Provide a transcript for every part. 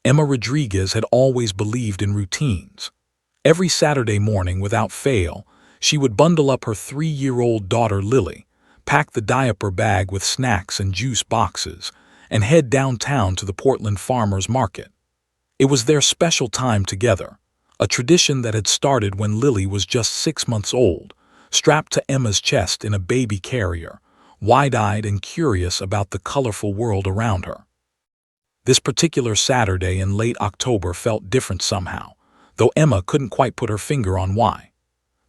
Emma Rodriguez had always believed in routines. Every Saturday morning, without fail, she would bundle up her 3-year-old daughter Lily, pack the diaper bag with snacks and juice boxes, and head downtown to the Portland Farmers Market. It was their special time together, a tradition that had started when Lily was just 6 months old, strapped to Emma's chest in a baby carrier, wide-eyed and curious about the colorful world around her. This particular Saturday in late October felt different somehow, though Emma couldn't quite put her finger on why.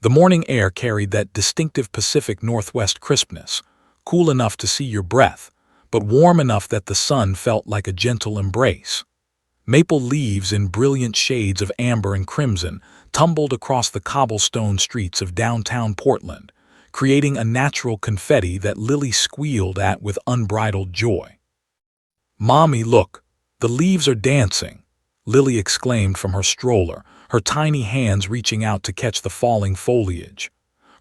The morning air carried that distinctive Pacific Northwest crispness, cool enough to see your breath, but warm enough that the sun felt like a gentle embrace. Maple leaves in brilliant shades of amber and crimson tumbled across the cobblestone streets of downtown Portland, creating a natural confetti that Lily squealed at with unbridled joy. "Mommy, look! The leaves are dancing!" Lily exclaimed from her stroller, her tiny hands reaching out to catch the falling foliage.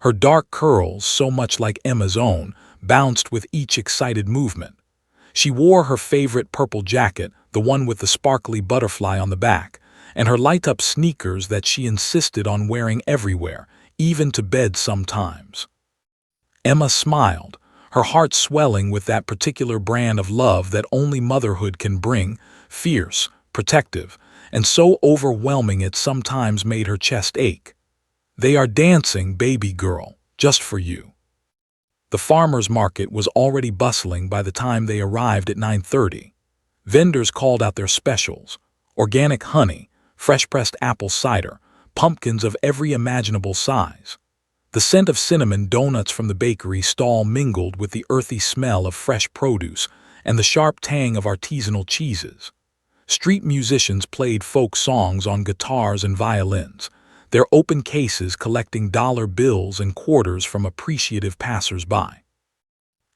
Her dark curls, so much like Emma's own, bounced with each excited movement. She wore her favorite purple jacket, the one with the sparkly butterfly on the back, and her light-up sneakers that she insisted on wearing everywhere, even to bed sometimes. Emma smiled, her heart swelling with that particular brand of love that only motherhood can bring, fierce, protective, and so overwhelming it sometimes made her chest ache. "They are dancing, baby girl, just for you." The farmers' market was already bustling by the time they arrived at 9:30. Vendors called out their specials: organic honey, fresh-pressed apple cider, pumpkins of every imaginable size. The scent of cinnamon donuts from the bakery stall mingled with the earthy smell of fresh produce and the sharp tang of artisanal cheeses. Street musicians played folk songs on guitars and violins, their open cases collecting dollar bills and quarters from appreciative passers-by.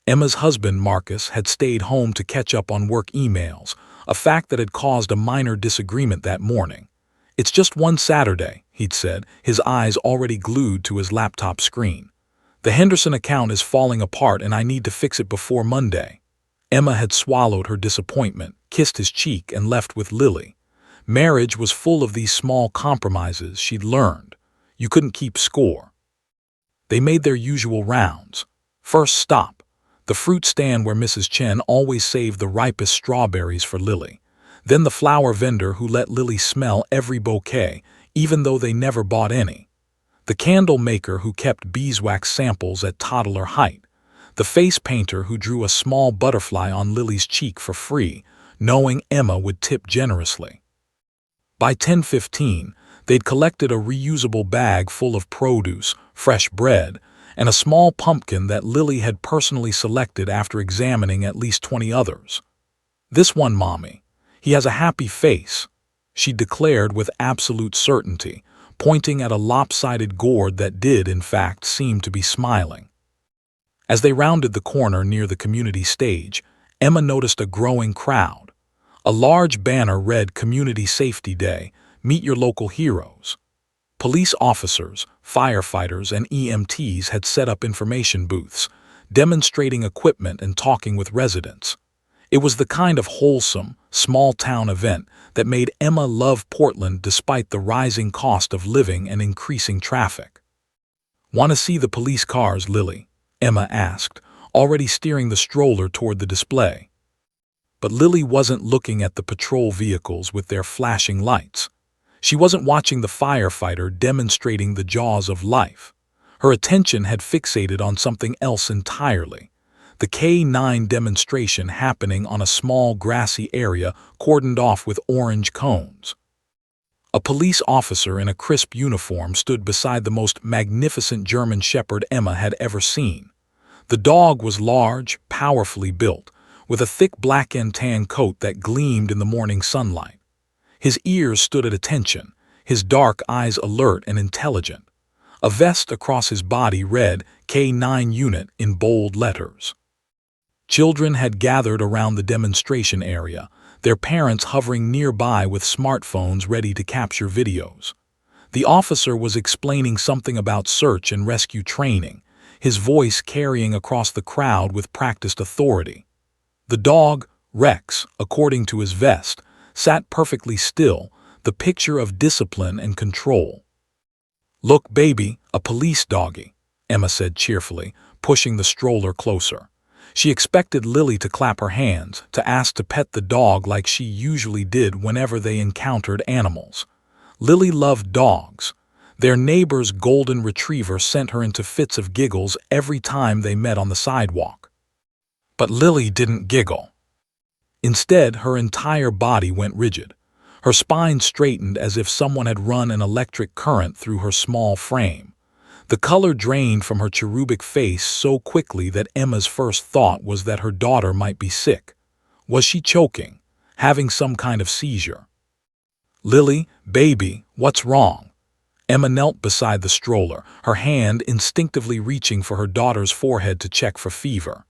Emma's husband, Marcus, had stayed home to catch up on work emails, a fact that had caused a minor disagreement that morning. "It's just one Saturday," he'd said, his eyes already glued to his laptop screen. "The Henderson account is falling apart and I need to fix it before Monday." Emma had swallowed her disappointment, kissed his cheek, and left with Lily. Marriage was full of these small compromises, she'd learned. You couldn't keep score. They made their usual rounds. First stop, the fruit stand where Mrs. Chen always saved the ripest strawberries for Lily. Then the flower vendor who let Lily smell every bouquet, even though they never bought any. The candle maker who kept beeswax samples at toddler height. The face painter who drew a small butterfly on Lily's cheek for free, knowing Emma would tip generously. By 10:15, they'd collected a reusable bag full of produce, fresh bread, and a small pumpkin that Lily had personally selected after examining at least 20 others. "This one, Mommy. He has a happy face," she declared with absolute certainty, pointing at a lopsided gourd that did, in fact, seem to be smiling. As they rounded the corner near the community stage, Emma noticed a growing crowd. A large banner read "Community Safety Day, meet your local heroes." Police officers, firefighters, and EMTs had set up information booths, demonstrating equipment and talking with residents. It was the kind of wholesome, small-town event that made Emma love Portland despite the rising cost of living and increasing traffic. "Want to see the police cars, Lily?" Emma asked, already steering the stroller toward the display. But Lily wasn't looking at the patrol vehicles with their flashing lights. She wasn't watching the firefighter demonstrating the jaws of life. Her attention had fixated on something else entirely. The K9 demonstration happening on a small grassy area cordoned off with orange cones. A police officer in a crisp uniform stood beside the most magnificent German Shepherd Emma had ever seen. The dog was large, powerfully built, with a thick black and tan coat that gleamed in the morning sunlight. His ears stood at attention, his dark eyes alert and intelligent. A vest across his body read K9 Unit in bold letters. Children had gathered around the demonstration area, their parents hovering nearby with smartphones ready to capture videos. The officer was explaining something about search and rescue training, his voice carrying across the crowd with practiced authority. The dog, Rex, according to his vest, sat perfectly still, the picture of discipline and control. "Look, baby, a police doggy," Emma said cheerfully, pushing the stroller closer. She expected Lily to clap her hands, to ask to pet the dog like she usually did whenever they encountered animals. Lily loved dogs. Their neighbor's golden retriever sent her into fits of giggles every time they met on the sidewalk. But Lily didn't giggle. Instead, her entire body went rigid. Her spine straightened as if someone had run an electric current through her small frame. The color drained from her cherubic face so quickly that Emma's first thought was that her daughter might be sick. Was she choking, having some kind of seizure? "Lily, baby, what's wrong?" Emma knelt beside the stroller, her hand instinctively reaching for her daughter's forehead to check for fever.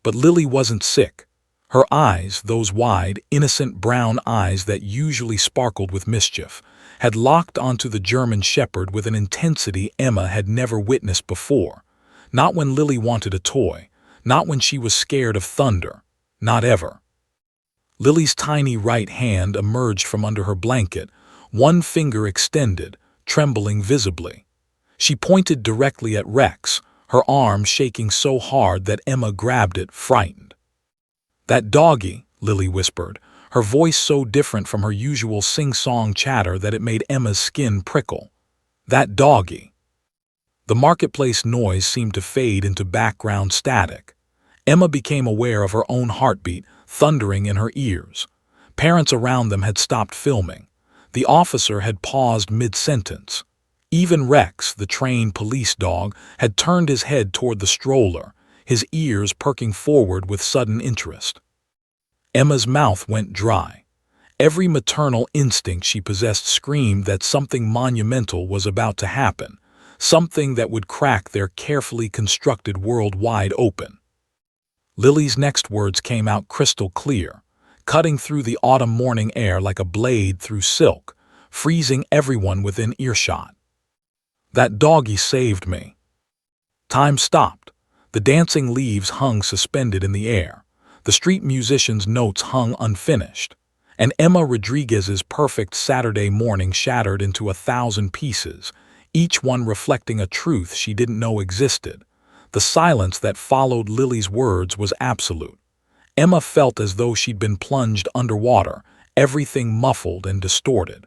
But Lily wasn't sick. Her eyes, those wide, innocent brown eyes that usually sparkled with mischief, had locked onto the German Shepherd with an intensity Emma had never witnessed before. Not when Lily wanted a toy, not when she was scared of thunder, not ever. Lily's tiny right hand emerged from under her blanket, one finger extended, trembling visibly. She pointed directly at Rex, her arm shaking so hard that Emma grabbed it, frightened. "That doggy," Lily whispered, her voice so different from her usual sing-song chatter that it made Emma's skin prickle. "That doggy." The marketplace noise seemed to fade into background static. Emma became aware of her own heartbeat, thundering in her ears. Parents around them had stopped filming. The officer had paused mid-sentence. Even Rex, the trained police dog, had turned his head toward the stroller, his ears perking forward with sudden interest. Emma's mouth went dry. Every maternal instinct she possessed screamed that something monumental was about to happen, something that would crack their carefully constructed world wide open. Lily's next words came out crystal clear, cutting through the autumn morning air like a blade through silk, freezing everyone within earshot. "That doggy saved me." Time stopped. The dancing leaves hung suspended in the air. The street musician's notes hung unfinished. And Emma Rodriguez's perfect Saturday morning shattered into 1,000 pieces, each one reflecting a truth she didn't know existed. The silence that followed Lily's words was absolute. Emma felt as though she'd been plunged underwater, everything muffled and distorted.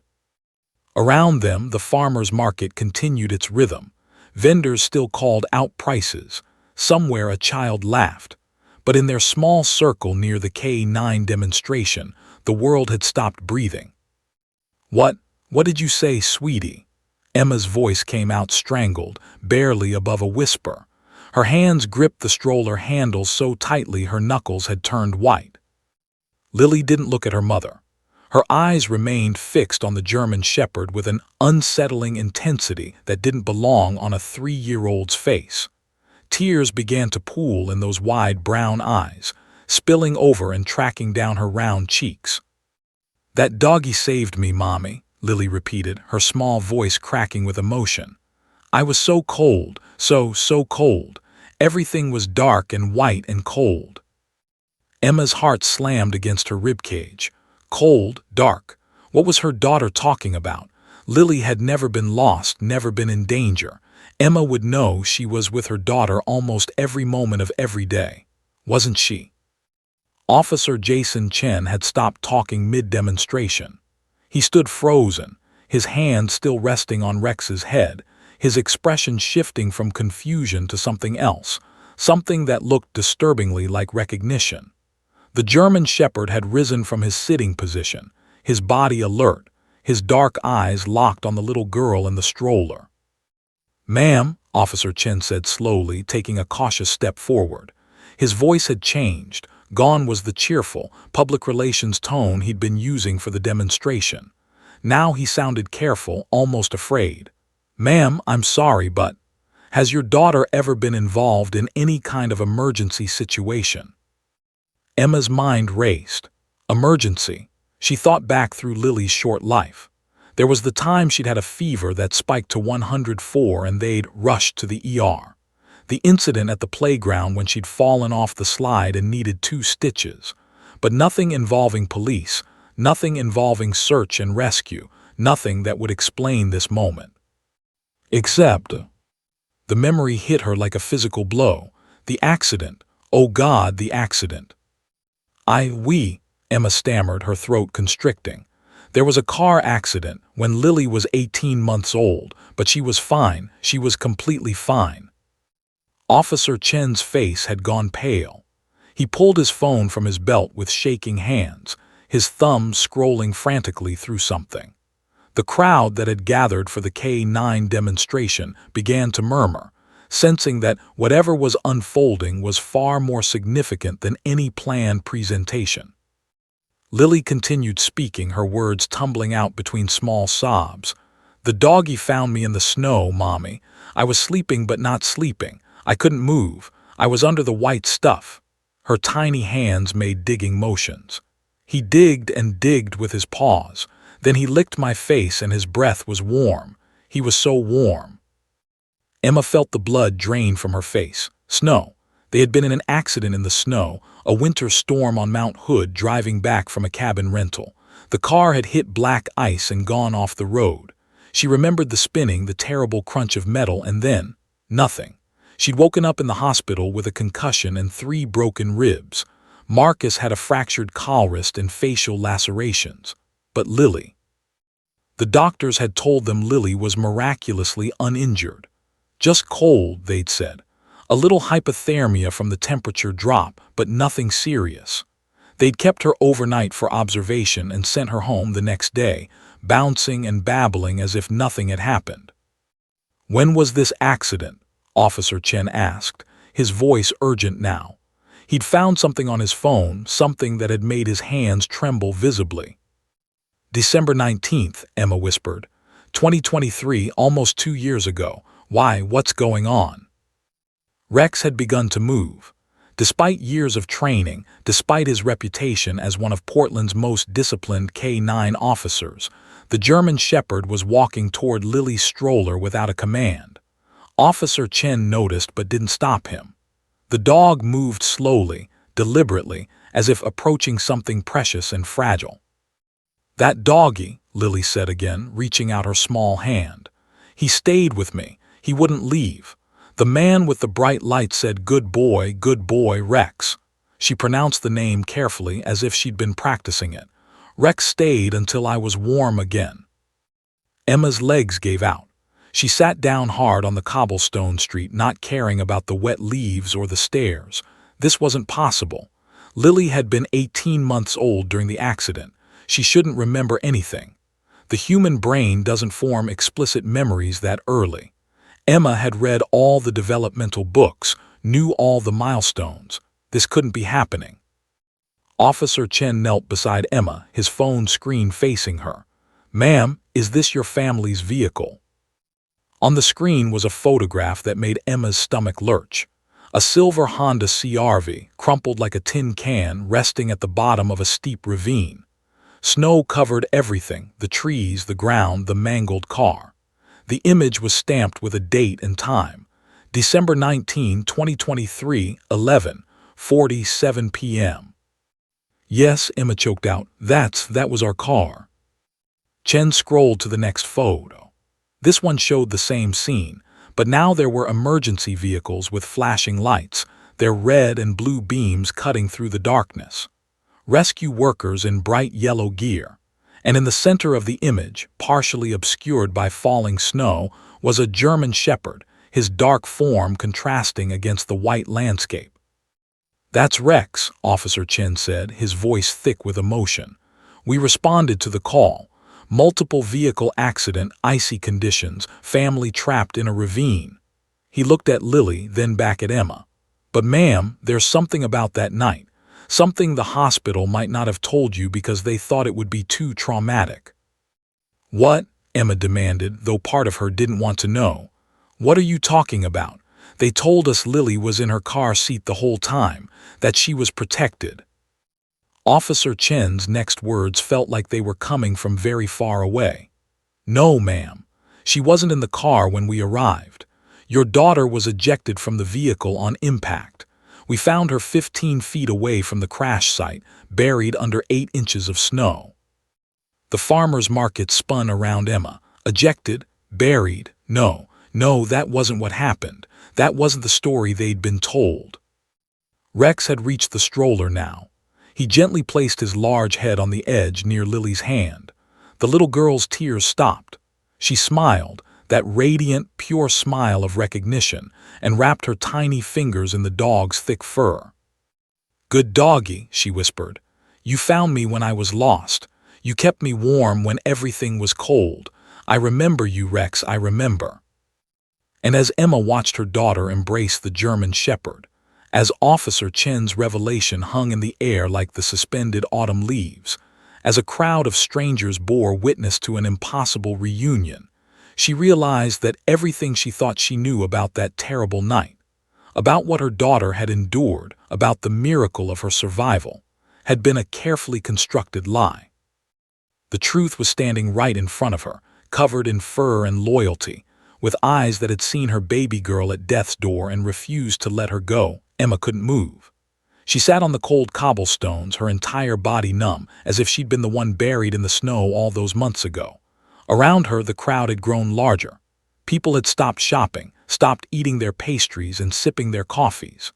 Around them, the farmers' market continued its rhythm. Vendors still called out prices. Somewhere a child laughed. But in their small circle near the K9 demonstration, the world had stopped breathing. What did you say, sweetie?" Emma's voice came out strangled, barely above a whisper. Her hands gripped the stroller handle so tightly her knuckles had turned white. Lily didn't look at her mother. Her eyes remained fixed on the German Shepherd with an unsettling intensity that didn't belong on a 3-year-old's face. Tears began to pool in those wide brown eyes, spilling over and tracking down her round cheeks. "That doggy saved me, Mommy," Lily repeated, her small voice cracking with emotion. "I was so cold, so cold. Everything was dark and white and cold." Emma's heart slammed against her ribcage. Cold, dark. What was her daughter talking about? Lily had never been lost, never been in danger. Emma would know she was with her daughter almost every moment of every day. Wasn't she? Officer Jason Chen had stopped talking mid-demonstration. He stood frozen, his hand still resting on Rex's head, his expression shifting from confusion to something else, something that looked disturbingly like recognition. The German Shepherd had risen from his sitting position, his body alert, his dark eyes locked on the little girl in the stroller. "Ma'am," Officer Chen said slowly, taking a cautious step forward. His voice had changed. Gone was the cheerful, public relations tone he'd been using for the demonstration. Now he sounded careful, almost afraid. "Ma'am, I'm sorry, but has your daughter ever been involved in any kind of emergency situation?" Emma's mind raced. Emergency. She thought back through Lily's short life. There was the time she'd had a fever that spiked to 104 and they'd rushed to the ER. The incident at the playground when she'd fallen off the slide and needed 2 stitches. But nothing involving police, nothing involving search and rescue, nothing that would explain this moment. Except, the memory hit her like a physical blow. The accident. Oh God, the accident. Emma stammered, her throat constricting. There was a car accident when Lily was 18 months old, but she was fine, she was completely fine. Officer Chen's face had gone pale. He pulled his phone from his belt with shaking hands, his thumb scrolling frantically through something. The crowd that had gathered for the K9 demonstration began to murmur, sensing that whatever was unfolding was far more significant than any planned presentation. Lily continued speaking, her words tumbling out between small sobs. The doggy found me in the snow, Mommy. I was sleeping but not sleeping. I couldn't move. I was under the white stuff. Her tiny hands made digging motions. He digged and digged with his paws. Then he licked my face and his breath was warm. He was so warm. Emma felt the blood drain from her face. Snow. They had been in an accident in the snow, a winter storm on Mount Hood driving back from a cabin rental. The car had hit black ice and gone off the road. She remembered the spinning, the terrible crunch of metal, and then nothing. She'd woken up in the hospital with a concussion and 3 broken ribs. Marcus had a fractured collar wrist and facial lacerations. But Lily. The doctors had told them Lily was miraculously uninjured. Just cold, they'd said. A little hypothermia from the temperature drop, but nothing serious. They'd kept her overnight for observation and sent her home the next day, bouncing and babbling as if nothing had happened. When was this accident? Officer Chen asked, his voice urgent now. He'd found something on his phone, something that had made his hands tremble visibly. December 19th, Emma whispered. 2023, almost 2 years ago. Why, what's going on? Rex had begun to move. Despite years of training, despite his reputation as one of Portland's most disciplined K9 officers, the German Shepherd was walking toward Lily's stroller without a command. Officer Chen noticed but didn't stop him. The dog moved slowly, deliberately, as if approaching something precious and fragile. That doggy, Lily said again, reaching out her small hand. He stayed with me. He wouldn't leave. The man with the bright light said, good boy, Rex. She pronounced the name carefully as if she'd been practicing it. Rex stayed until I was warm again. Emma's legs gave out. She sat down hard on the cobblestone street, not caring about the wet leaves or the stairs. This wasn't possible. Lily had been 18 months old during the accident. She shouldn't remember anything. The human brain doesn't form explicit memories that early. Emma had read all the developmental books, knew all the milestones. This couldn't be happening. Officer Chen knelt beside Emma, his phone screen facing her. Ma'am, is this your family's vehicle? On the screen was a photograph that made Emma's stomach lurch. A silver Honda CR-V, crumpled like a tin can, resting at the bottom of a steep ravine. Snow covered everything, the trees, the ground, the mangled car. The image was stamped with a date and time. December 19, 2023, 11:47 p.m. Yes, Emma choked out. That was our car. Chen scrolled to the next photo. This one showed the same scene, but now there were emergency vehicles with flashing lights, their red and blue beams cutting through the darkness. Rescue workers in bright yellow gear. And in the center of the image, partially obscured by falling snow, was a German Shepherd, his dark form contrasting against the white landscape. That's Rex, Officer Chen said, his voice thick with emotion. We responded to the call. Multiple vehicle accident, icy conditions, family trapped in a ravine. He looked at Lily, then back at Emma. But ma'am, there's something about that night. Something the hospital might not have told you because they thought it would be too traumatic. What? Emma demanded, though part of her didn't want to know. What are you talking about? They told us Lily was in her car seat the whole time, that she was protected. Officer Chen's next words felt like they were coming from very far away. No, ma'am. She wasn't in the car when we arrived. Your daughter was ejected from the vehicle on impact. We found her 15 feet away from the crash site, buried under 8 inches of snow. The farmer's market spun around Emma. Ejected? Buried? No, that wasn't what happened. That wasn't the story they'd been told. Rex had reached the stroller now. He gently placed his large head on the edge near Lily's hand. The little girl's tears stopped. She smiled, that radiant, pure smile of recognition, and wrapped her tiny fingers in the dog's thick fur. "Good doggy," she whispered. "You found me when I was lost. You kept me warm when everything was cold. I remember you, Rex, I remember." And as Emma watched her daughter embrace the German shepherd, as Officer Chen's revelation hung in the air like the suspended autumn leaves, as a crowd of strangers bore witness to an impossible reunion, she realized that everything she thought she knew about that terrible night, about what her daughter had endured, about the miracle of her survival, had been a carefully constructed lie. The truth was standing right in front of her, covered in fur and loyalty, with eyes that had seen her baby girl at death's door and refused to let her go. Emma couldn't move. She sat on the cold cobblestones, her entire body numb, as if she'd been the one buried in the snow all those months ago. Around her, the crowd had grown larger. People had stopped shopping, stopped eating their pastries and sipping their coffees.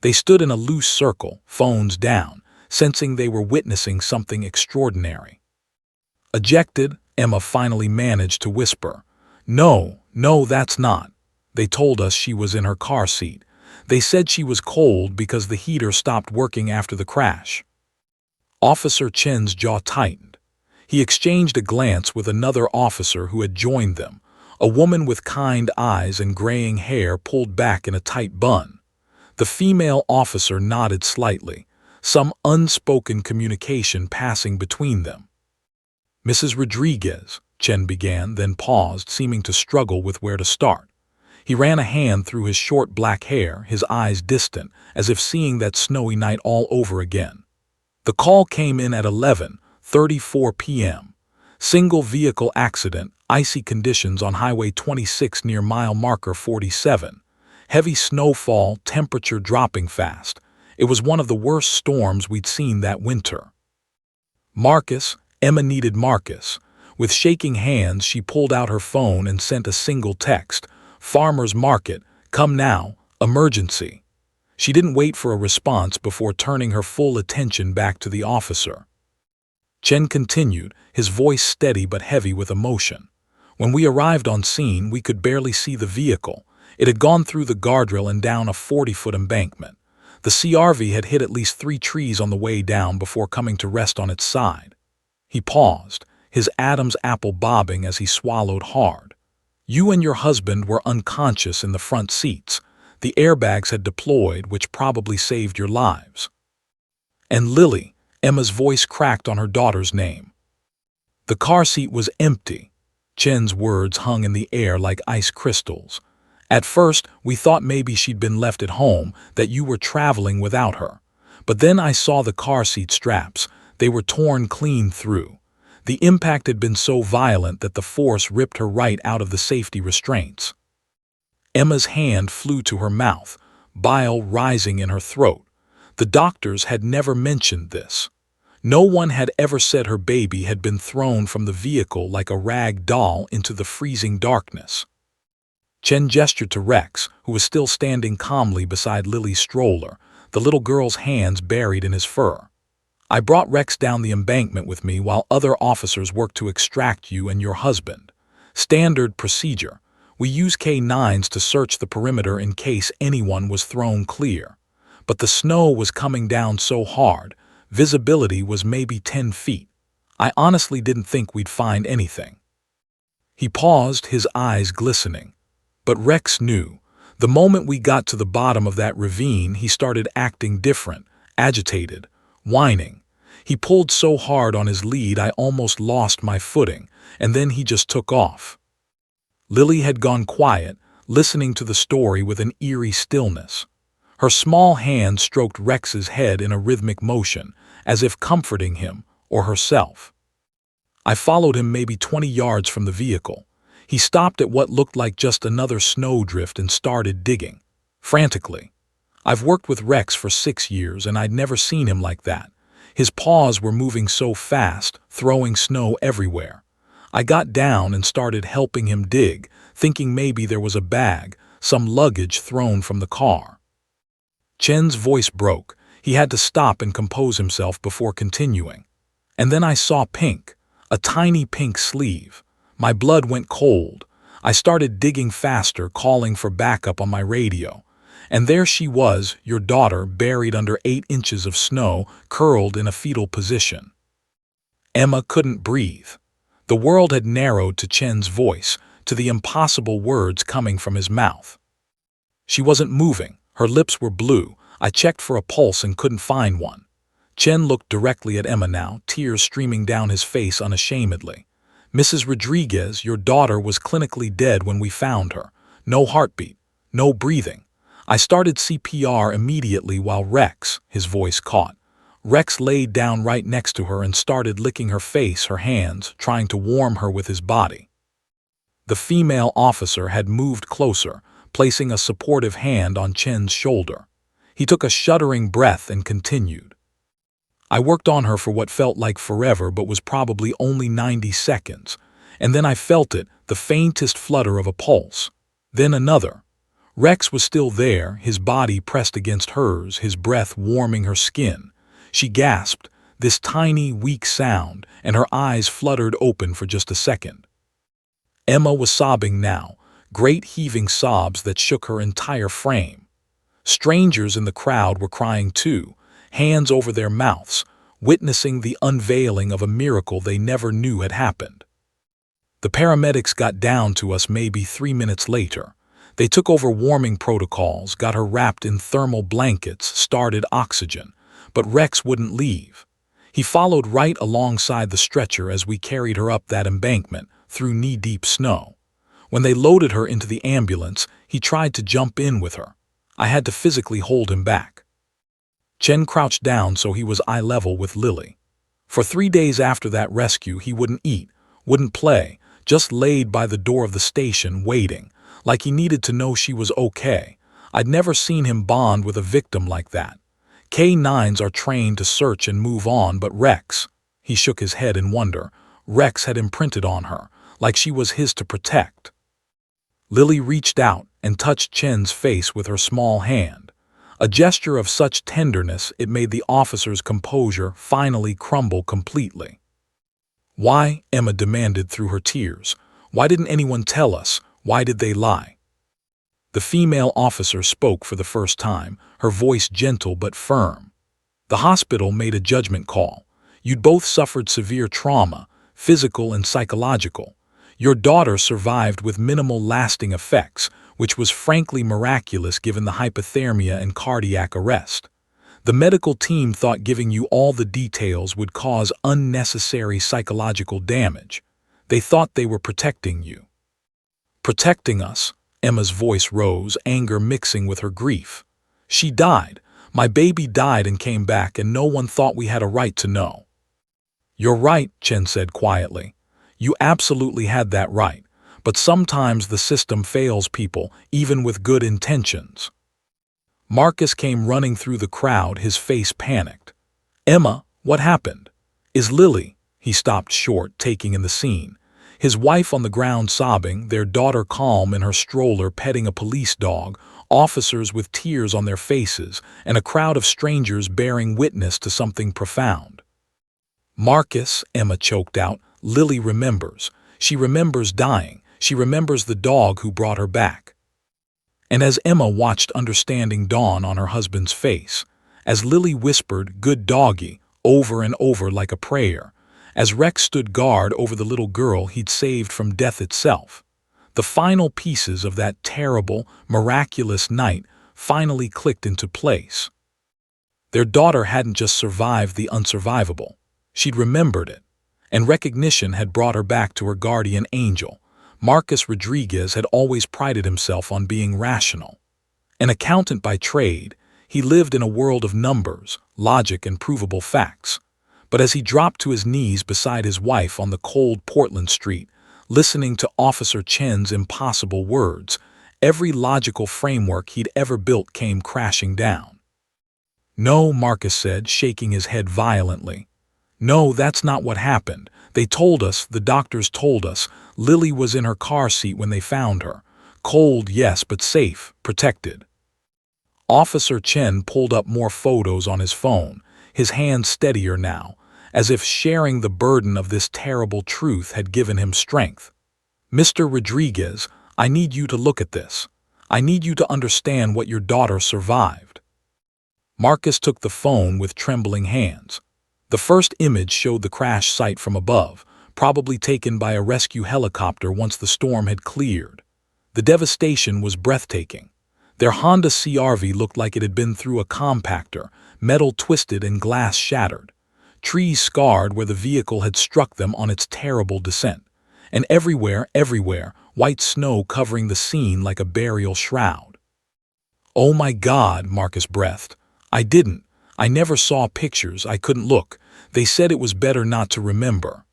They stood in a loose circle, phones down, sensing they were witnessing something extraordinary. "Ejected?" Emma finally managed to whisper. No, that's not. They told us she was in her car seat. They said she was cold because the heater stopped working after the crash." Officer Chen's jaw tightened. He exchanged a glance with another officer who had joined them, a woman with kind eyes and graying hair pulled back in a tight bun. The female officer nodded slightly, some unspoken communication passing between them. "Mrs. Rodriguez," Chen began, then paused, seeming to struggle with where to start. He ran a hand through his short black hair, his eyes distant, as if seeing that snowy night all over again. "The call came in at 11:34 p.m. Single vehicle accident, icy conditions on Highway 26 near mile marker 47. Heavy snowfall, temperature dropping fast. It was one of the worst storms we'd seen that winter." Marcus, Emma needed Marcus. With shaking hands, she pulled out her phone and sent a single text. "Farmer's Market, come now, emergency." She didn't wait for a response before turning her full attention back to the officer. Chen continued, his voice steady but heavy with emotion. "When we arrived on scene, we could barely see the vehicle. It had gone through the guardrail and down a 40-foot embankment. The CRV had hit at least 3 trees on the way down before coming to rest on its side." He paused, his Adam's apple bobbing as he swallowed hard. "You and your husband were unconscious in the front seats. The airbags had deployed, which probably saved your lives." "And Lily," Emma's voice cracked on her daughter's name. "The car seat was empty." Chen's words hung in the air like ice crystals. "At first, we thought maybe she'd been left at home, that you were traveling without her. But then I saw the car seat straps. They were torn clean through. The impact had been so violent that the force ripped her right out of the safety restraints." Emma's hand flew to her mouth, bile rising in her throat. The doctors had never mentioned this. No one had ever said her baby had been thrown from the vehicle like a rag doll into the freezing darkness. Chen gestured to Rex, who was still standing calmly beside Lily's stroller, the little girl's hands buried in his fur. "I brought Rex down the embankment with me while other officers worked to extract you and your husband. Standard procedure. We use K9s to search the perimeter in case anyone was thrown clear. But the snow was coming down so hard, visibility was maybe 10 feet. I honestly didn't think we'd find anything." He paused, his eyes glistening. But Rex knew. The moment we got to the bottom of that ravine, he started acting different, agitated, whining. He pulled so hard on his lead I almost lost my footing, and then he just took off. Lily had gone quiet, listening to the story with an eerie stillness. Her small hand stroked Rex's head in a rhythmic motion, as if comforting him or herself. I followed him maybe 20 yards from the vehicle. He stopped at what looked like just another snowdrift and started digging, frantically. I've worked with Rex for 6 years and I'd never seen him like that. His paws were moving so fast, throwing snow everywhere. I got down and started helping him dig, thinking maybe there was a bag, some luggage thrown from the car. Chen's voice broke. He had to stop and compose himself before continuing. And then I saw pink, a tiny pink sleeve. My blood went cold. I started digging faster, calling for backup on my radio. And there she was, your daughter, buried under 8 inches of snow, curled in a fetal position. Emma couldn't breathe. The world had narrowed to Chen's voice, to the impossible words coming from his mouth. She wasn't moving. Her lips were blue. I checked for a pulse and couldn't find one. Chen looked directly at Emma now, tears streaming down his face unashamedly. Mrs. Rodriguez, your daughter was clinically dead when we found her. No heartbeat, no breathing. I started CPR immediately while Rex, his voice caught. Rex laid down right next to her and started licking her face, her hands, trying to warm her with his body. The female officer had moved closer, placing a supportive hand on Chen's shoulder. He took a shuddering breath and continued. I worked on her for what felt like forever but was probably only 90 seconds, and then I felt it, the faintest flutter of a pulse. Then another. Rex was still there, his body pressed against hers, his breath warming her skin. She gasped, this tiny, weak sound, and her eyes fluttered open for just a second. Emma was sobbing now, great heaving sobs that shook her entire frame. Strangers in the crowd were crying too, hands over their mouths, witnessing the unveiling of a miracle they never knew had happened. The paramedics got down to us maybe 3 minutes later. They took over warming protocols, got her wrapped in thermal blankets, started oxygen, but Rex wouldn't leave. He followed right alongside the stretcher as we carried her up that embankment through knee-deep snow. When they loaded her into the ambulance, he tried to jump in with her. I had to physically hold him back. Chen crouched down so he was eye level with Lily. For 3 days after that rescue, he wouldn't eat, wouldn't play, just laid by the door of the station waiting, like he needed to know she was okay. I'd never seen him bond with a victim like that. K-9s are trained to search and move on, but Rex, he shook his head in wonder, Rex had imprinted on her, like she was his to protect. Lily reached out and touched Chen's face with her small hand, a gesture of such tenderness it made the officer's composure finally crumble completely. Why? Emma demanded through her tears. Why didn't anyone tell us? Why did they lie? The female officer spoke for the first time, her voice gentle but firm. The hospital made a judgment call. You'd both suffered severe trauma, physical and psychological. Your daughter survived with minimal lasting effects, which was frankly miraculous given the hypothermia and cardiac arrest. The medical team thought giving you all the details would cause unnecessary psychological damage. They thought they were protecting you. Protecting us? Emma's voice rose, anger mixing with her grief. She died. My baby died and came back, and no one thought we had a right to know. You're right, Chen said quietly. You absolutely had that right, but sometimes the system fails people, even with good intentions. Marcus came running through the crowd, his face panicked. Emma, what happened? Is Lily? He stopped short, taking in the scene. His wife on the ground sobbing, their daughter calm in her stroller petting a police dog, officers with tears on their faces, and a crowd of strangers bearing witness to something profound. Marcus, Emma choked out, Lily remembers. She remembers dying. She remembers the dog who brought her back. And as Emma watched understanding dawn on her husband's face, as Lily whispered, "Good doggy," over and over like a prayer, as Rex stood guard over the little girl he'd saved from death itself, the final pieces of that terrible, miraculous night finally clicked into place. Their daughter hadn't just survived the unsurvivable. She'd remembered it. And recognition had brought her back to her guardian angel. Marcus Rodriguez had always prided himself on being rational. An accountant by trade, he lived in a world of numbers, logic, and provable facts. But as he dropped to his knees beside his wife on the cold Portland street, listening to Officer Chen's impossible words, every logical framework he'd ever built came crashing down. No, Marcus said, shaking his head violently. No, that's not what happened. They told us, the doctors told us, Lily was in her car seat when they found her. Cold, yes, but safe, protected. Officer Chen pulled up more photos on his phone, his hand steadier now, as if sharing the burden of this terrible truth had given him strength. Mr. Rodriguez, I need you to look at this. I need you to understand what your daughter survived. Marcus took the phone with trembling hands. The first image showed the crash site from above, probably taken by a rescue helicopter once the storm had cleared. The devastation was breathtaking. Their Honda CR-V looked like it had been through a compactor, metal twisted and glass shattered. Trees scarred where the vehicle had struck them on its terrible descent. And everywhere, white snow covering the scene like a burial shroud. Oh my God, Marcus breathed. I never saw pictures, I couldn't look. They said it was better not to remember.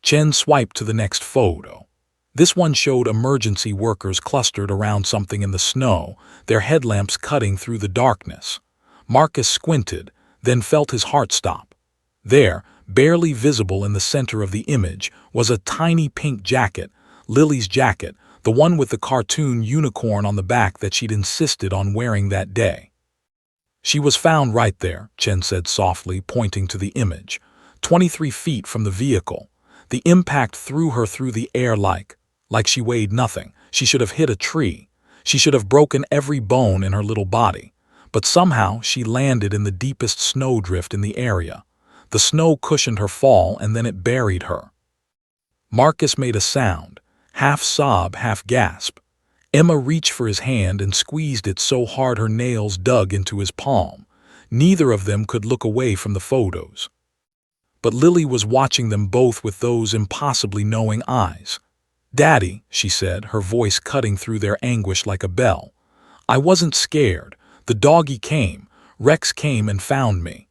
Chen swiped to the next photo. This one showed emergency workers clustered around something in the snow, their headlamps cutting through the darkness. Marcus squinted, then felt his heart stop. There, barely visible in the center of the image, was a tiny pink jacket, Lily's jacket, the one with the cartoon unicorn on the back that she'd insisted on wearing that day. She was found right there, Chen said softly, pointing to the image, 23 feet from the vehicle. The impact threw her through the air like she weighed nothing. She should have hit a tree. She should have broken every bone in her little body. But somehow she landed in the deepest snowdrift in the area. The snow cushioned her fall and then it buried her. Marcus made a sound, half sob, half gasp. Emma reached for his hand and squeezed it so hard her nails dug into his palm. Neither of them could look away from the photos. But Lily was watching them both with those impossibly knowing eyes. "Daddy," she said, her voice cutting through their anguish like a bell. "I wasn't scared. The doggy came. Rex came and found me."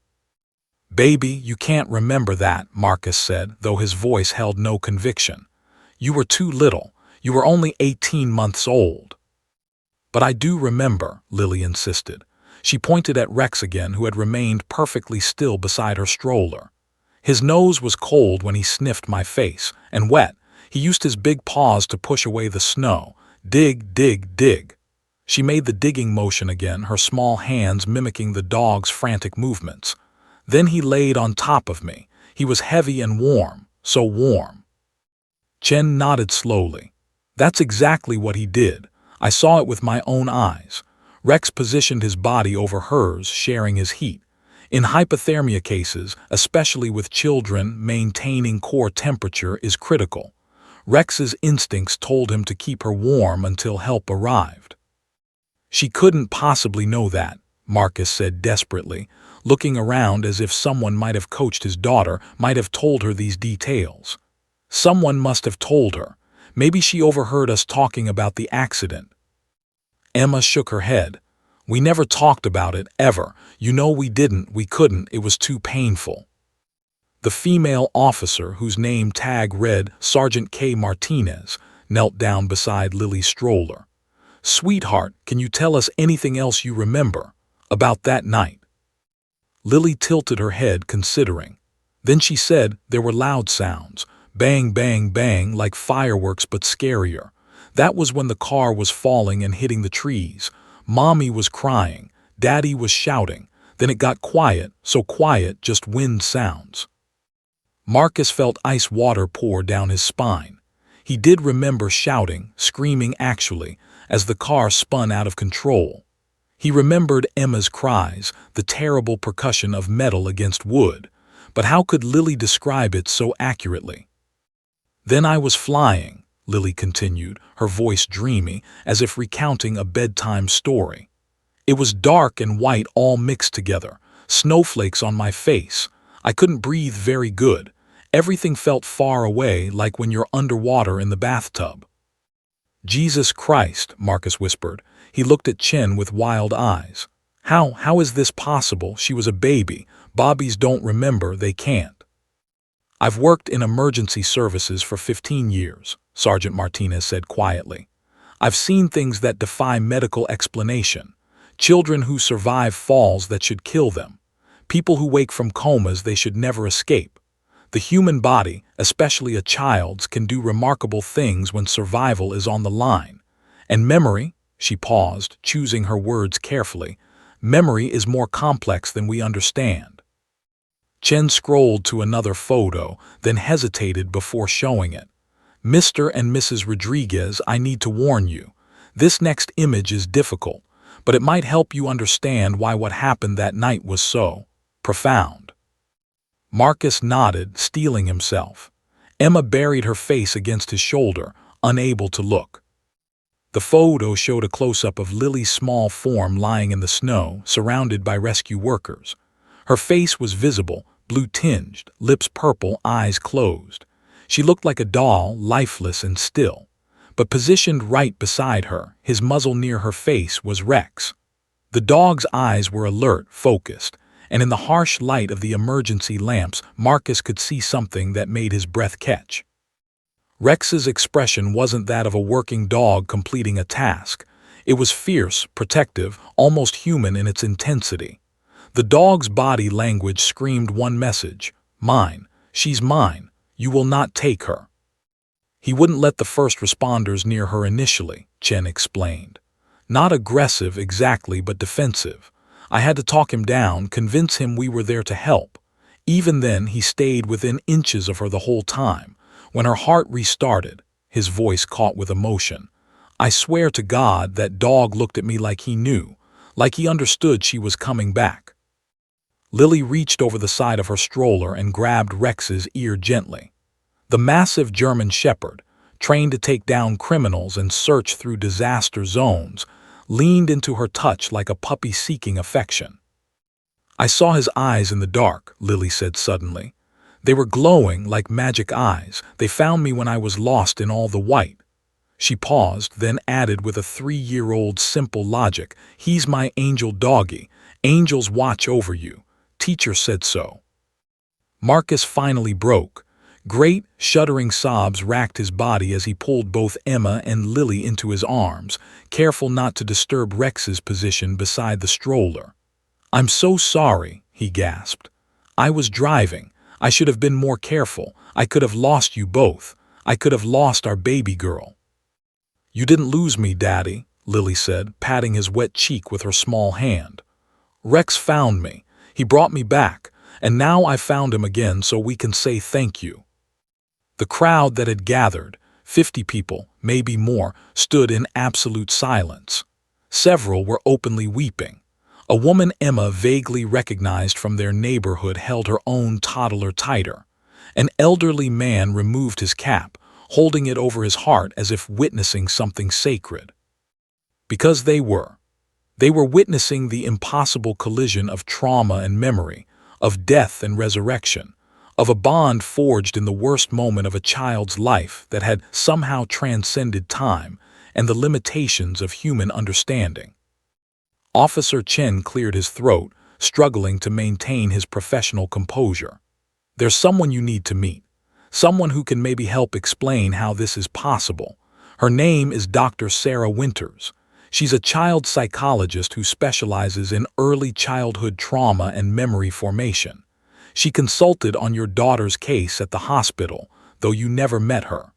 "Baby, you can't remember that," Marcus said, though his voice held no conviction. "You were too little. You were only 18 months old." "But I do remember," Lily insisted. She pointed at Rex again, who had remained perfectly still beside her stroller. "His nose was cold when he sniffed my face, and wet. He used his big paws to push away the snow. Dig, dig, dig." She made the digging motion again, her small hands mimicking the dog's frantic movements. "Then he laid on top of me. He was heavy and warm, so warm." Chen nodded slowly. "That's exactly what he did. I saw it with my own eyes. Rex positioned his body over hers, sharing his heat. In hypothermia cases, especially with children, maintaining core temperature is critical. Rex's instincts told him to keep her warm until help arrived." "She couldn't possibly know that," Marcus said desperately, looking around as if someone might have coached his daughter, might have told her these details. "Someone must have told her. Maybe she overheard us talking about the accident." Emma shook her head. "We never talked about it, ever. You know we didn't, we couldn't, it was too painful." The female officer, whose name tag read Sergeant K. Martinez, knelt down beside Lily's stroller. "Sweetheart, can you tell us anything else you remember about that night?" Lily tilted her head, considering. Then she said there were loud sounds. Bang, bang, bang, like fireworks but scarier. That was when the car was falling and hitting the trees. Mommy was crying. Daddy was shouting. Then it got quiet, so quiet, just wind sounds. Marcus felt ice water pour down his spine. He did remember shouting, screaming actually, as the car spun out of control. He remembered Emma's cries, the terrible percussion of metal against wood. But how could Lily describe it so accurately? "Then I was flying," Lily continued, her voice dreamy, as if recounting a bedtime story. "It was dark and white all mixed together, snowflakes on my face. I couldn't breathe very good. Everything felt far away, like when you're underwater in the bathtub." "Jesus Christ," Marcus whispered. He looked at Chen with wild eyes. How is this possible? She was a baby. Bobbies don't remember, they can't." "I've worked in emergency services for 15 years, Sergeant Martinez said quietly. "I've seen things that defy medical explanation. Children who survive falls that should kill them. People who wake from comas they should never escape. The human body, especially a child's, can do remarkable things when survival is on the line. And memory, she paused, choosing her words carefully, memory is more complex than we understand. Chen scrolled to another photo, then hesitated before showing it. Mr. and Mrs. Rodriguez, I need to warn you. This next image is difficult, but it might help you understand why what happened that night was so profound. Marcus nodded, steeling himself. Emma buried her face against his shoulder, unable to look. The photo showed a close-up of Lily's small form lying in the snow, surrounded by rescue workers. Her face was visible, blue-tinged, lips purple, eyes closed. She looked like a doll, lifeless and still. But positioned right beside her, his muzzle near her face, was Rex. The dog's eyes were alert, focused, and in the harsh light of the emergency lamps, Marcus could see something that made his breath catch. Rex's expression wasn't that of a working dog completing a task. It was fierce, protective, almost human in its intensity. The dog's body language screamed one message: mine, she's mine, you will not take her. He wouldn't let the first responders near her initially, Chen explained. Not aggressive exactly, but defensive. I had to talk him down, convince him we were there to help. Even then, he stayed within inches of her the whole time. When her heart restarted, his voice caught with emotion. I swear to God, that dog looked at me like he knew, like he understood she was coming back. Lily reached over the side of her stroller and grabbed Rex's ear gently. The massive German shepherd, trained to take down criminals and search through disaster zones, leaned into her touch like a puppy seeking affection. I saw his eyes in the dark, Lily said suddenly. They were glowing like magic eyes. They found me when I was lost in all the white. She paused, then added with a 3-year-old simple logic, he's my angel doggy. Angels watch over you. Teacher said so. Marcus finally broke. Great, shuddering sobs racked his body as he pulled both Emma and Lily into his arms, careful not to disturb Rex's position beside the stroller. I'm so sorry, he gasped. I was driving. I should have been more careful. I could have lost you both. I could have lost our baby girl. You didn't lose me, Daddy, Lily said, patting his wet cheek with her small hand. Rex found me. He brought me back, and now I found him again so we can say thank you. The crowd that had gathered, 50 people, maybe more, stood in absolute silence. Several were openly weeping. A woman Emma vaguely recognized from their neighborhood held her own toddler tighter. An elderly man removed his cap, holding it over his heart as if witnessing something sacred. Because they were witnessing the impossible collision of trauma and memory, of death and resurrection, of a bond forged in the worst moment of a child's life that had somehow transcended time and the limitations of human understanding. Officer Chen cleared his throat, struggling to maintain his professional composure. There's someone you need to meet. Someone who can maybe help explain how this is possible. Her name is Dr. Sarah Winters. She's a child psychologist who specializes in early childhood trauma and memory formation. She consulted on your daughter's case at the hospital, though you never met her.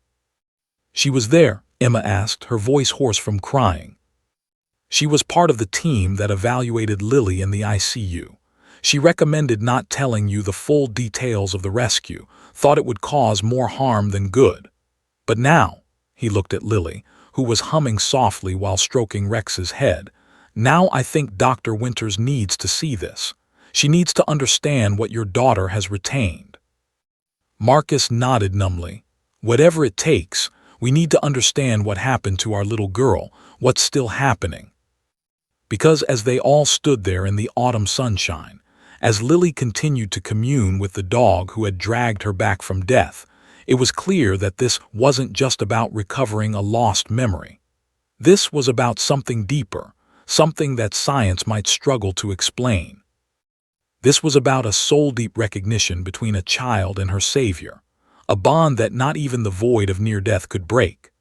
She was there, Emma asked, her voice hoarse from crying. She was part of the team that evaluated Lily in the ICU. She recommended not telling you the full details of the rescue, thought it would cause more harm than good. But now, he looked at Lily, who was humming softly while stroking Rex's head, now I think Dr. Winters needs to see this. She needs to understand what your daughter has retained. Marcus nodded numbly. Whatever it takes, we need to understand what happened to our little girl, what's still happening. Because as they all stood there in the autumn sunshine, as Lily continued to commune with the dog who had dragged her back from death, it was clear that this wasn't just about recovering a lost memory. This was about something deeper, something that science might struggle to explain. This was about a soul-deep recognition between a child and her savior, a bond that not even the void of near-death could break.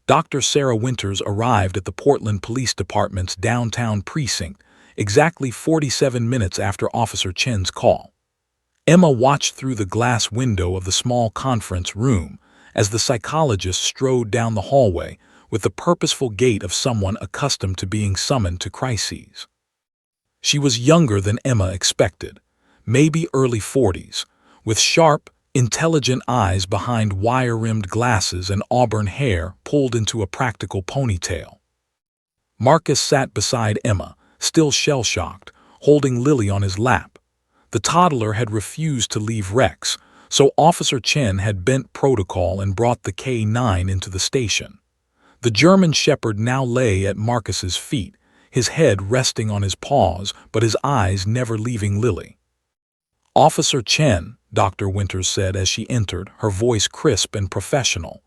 Dr. Sarah Winters arrived at the Portland Police Department's downtown precinct exactly 47 minutes after Officer Chen's call. Emma watched through the glass window of the small conference room as the psychologist strode down the hallway with the purposeful gait of someone accustomed to being summoned to crises. She was younger than Emma expected, maybe early 40s, with sharp, intelligent eyes behind wire-rimmed glasses and auburn hair pulled into a practical ponytail. Marcus sat beside Emma, still shell-shocked, holding Lily on his lap. The toddler had refused to leave Rex, so Officer Chen had bent protocol and brought the K-9 into the station. The German Shepherd now lay at Marcus's feet, his head resting on his paws but his eyes never leaving Lily. "Officer Chen," Dr. Winters said as she entered, her voice crisp and professional.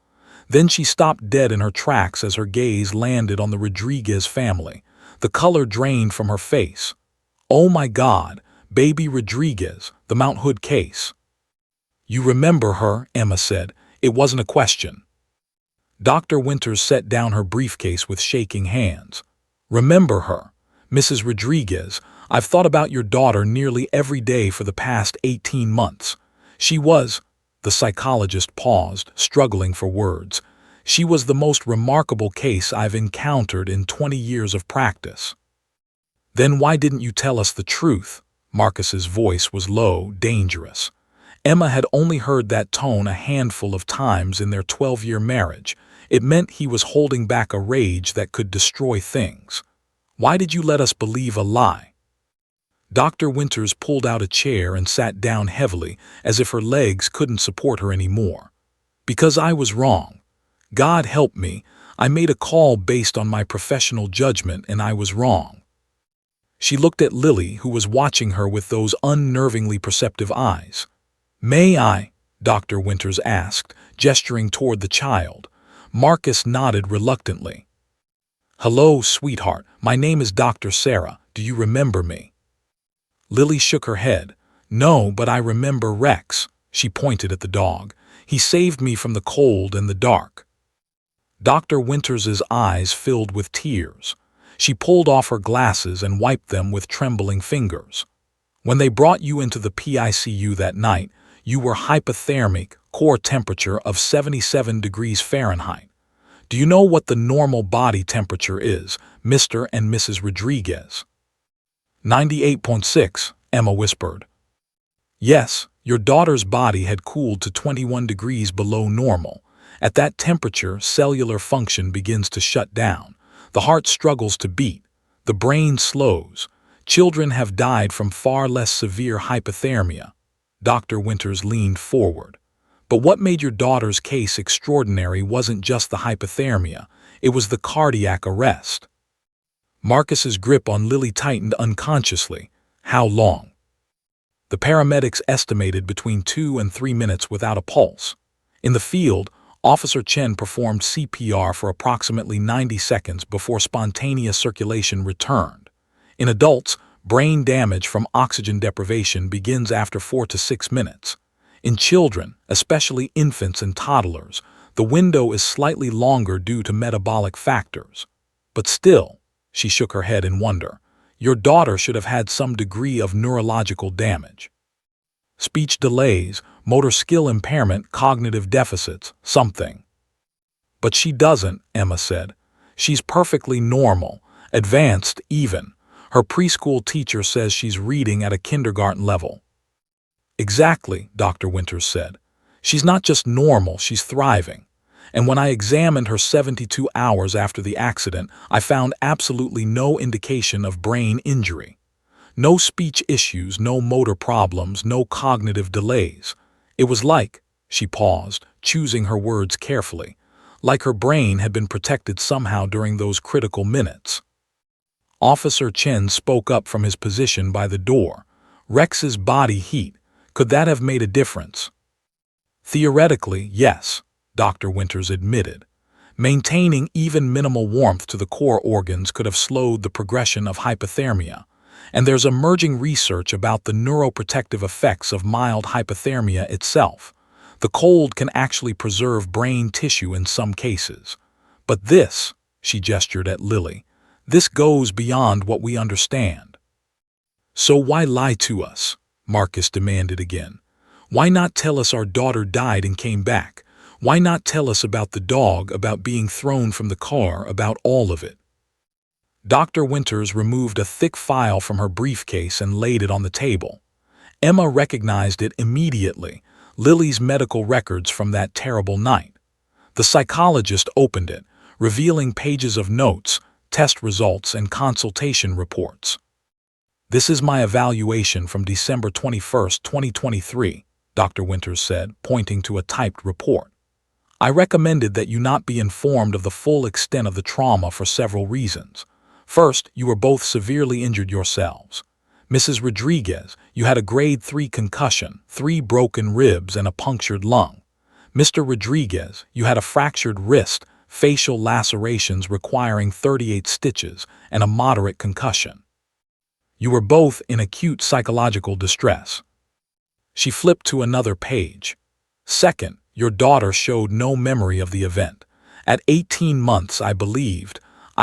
Then she stopped dead in her tracks as her gaze landed on the Rodriguez family. The color drained from her face. "Oh my God, baby Rodriguez, the Mount Hood case." "You remember her," Emma said. It wasn't a question. Dr. Winters set down her briefcase with shaking hands. "Remember her, Mrs. Rodriguez. I've thought about your daughter nearly every day for the past 18 months. She was—" the psychologist paused, struggling for words. "She was the most remarkable case I've encountered in 20 years of practice." "Then why didn't you tell us the truth?" Marcus's voice was low, dangerous. Emma had only heard that tone a handful of times in their 12-year marriage. It meant he was holding back a rage that could destroy things. "Why did you let us believe a lie?" Dr. Winters pulled out a chair and sat down heavily, as if her legs couldn't support her anymore. "Because I was wrong. God help me, I made a call based on my professional judgment and I was wrong." She looked at Lily, who was watching her with those unnervingly perceptive eyes. "May I?" Dr. Winters asked, gesturing toward the child. Marcus nodded reluctantly. "Hello, sweetheart. My name is Dr. Sarah. Do you remember me?" Lily shook her head. "No, but I remember Rex." She pointed at the dog. "He saved me from the cold and the dark." Dr. Winters's eyes filled with tears. She pulled off her glasses and wiped them with trembling fingers. "When they brought you into the PICU that night, you were hypothermic, core temperature of 77 degrees Fahrenheit. Do you know what the normal body temperature is, Mr. and Mrs. Rodriguez?" 98.6, Emma whispered. "Yes, your daughter's body had cooled to 21 degrees below normal. At that temperature, cellular function begins to shut down. The heart struggles to beat. The brain slows. Children have died from far less severe hypothermia." Dr. Winters leaned forward. "But what made your daughter's case extraordinary wasn't just the hypothermia, it was the cardiac arrest." Marcus's grip on Lily tightened unconsciously. "How long?" The paramedics estimated between 2 and 3 minutes without a pulse. In the field, Officer Chen performed CPR for approximately 90 seconds before spontaneous circulation returned. In adults, brain damage from oxygen deprivation begins after 4 to 6 minutes. In children, especially infants and toddlers, the window is slightly longer due to metabolic factors. But still, she shook her head in wonder, your daughter should have had some degree of neurological damage. Speech delays, motor skill impairment, cognitive deficits, something. "But she doesn't," Emma said. "She's perfectly normal, advanced even. Her preschool teacher says she's reading at a kindergarten level." "Exactly," Dr. Winters said. "She's not just normal, she's thriving. And when I examined her 72 hours after the accident, I found absolutely no indication of brain injury. No speech issues, no motor problems, no cognitive delays. It was like," she paused, choosing her words carefully, "like her brain had been protected somehow during those critical minutes." Officer Chen spoke up from his position by the door. "Rex's body heat, could that have made a difference?" "Theoretically, yes," Dr. Winters admitted. "Maintaining even minimal warmth to the core organs could have slowed the progression of hypothermia. And there's emerging research about the neuroprotective effects of mild hypothermia itself. The cold can actually preserve brain tissue in some cases. But this," she gestured at Lily, "this goes beyond what we understand." So why lie to us? Marcus demanded again. Why not tell us our daughter died and came back? Why not tell us about the dog, about being thrown from the car, about all of it? Dr. Winters removed a thick file from her briefcase and laid it on the table. Emma recognized it immediately, Lily's medical records from that terrible night. The psychologist opened it, revealing pages of notes, test results, and consultation reports. This is my evaluation from December 21, 2023, Dr. Winters said, pointing to a typed report. I recommended that you not be informed of the full extent of the trauma for several reasons. First, you were both severely injured yourselves. Mrs. Rodriguez, you had a grade 3 concussion, 3 broken ribs, and a punctured lung. Mr. Rodriguez, you had a fractured wrist, facial lacerations requiring 38 stitches, and a moderate concussion. You were both in acute psychological distress. She flipped to another page. Second, your daughter showed no memory of the event. At 18 months, I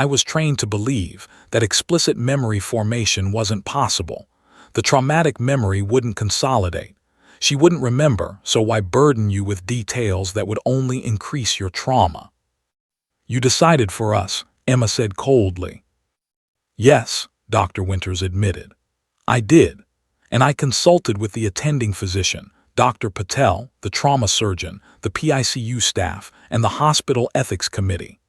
was trained to believe that explicit memory formation wasn't possible. The traumatic memory wouldn't consolidate. She wouldn't remember, so why burden you with details that would only increase your trauma? You decided for us, Emma said coldly. Yes, Dr. Winters admitted. I did, and I consulted with the attending physician, Dr. Patel, the trauma surgeon, the PICU staff, and the hospital ethics committee.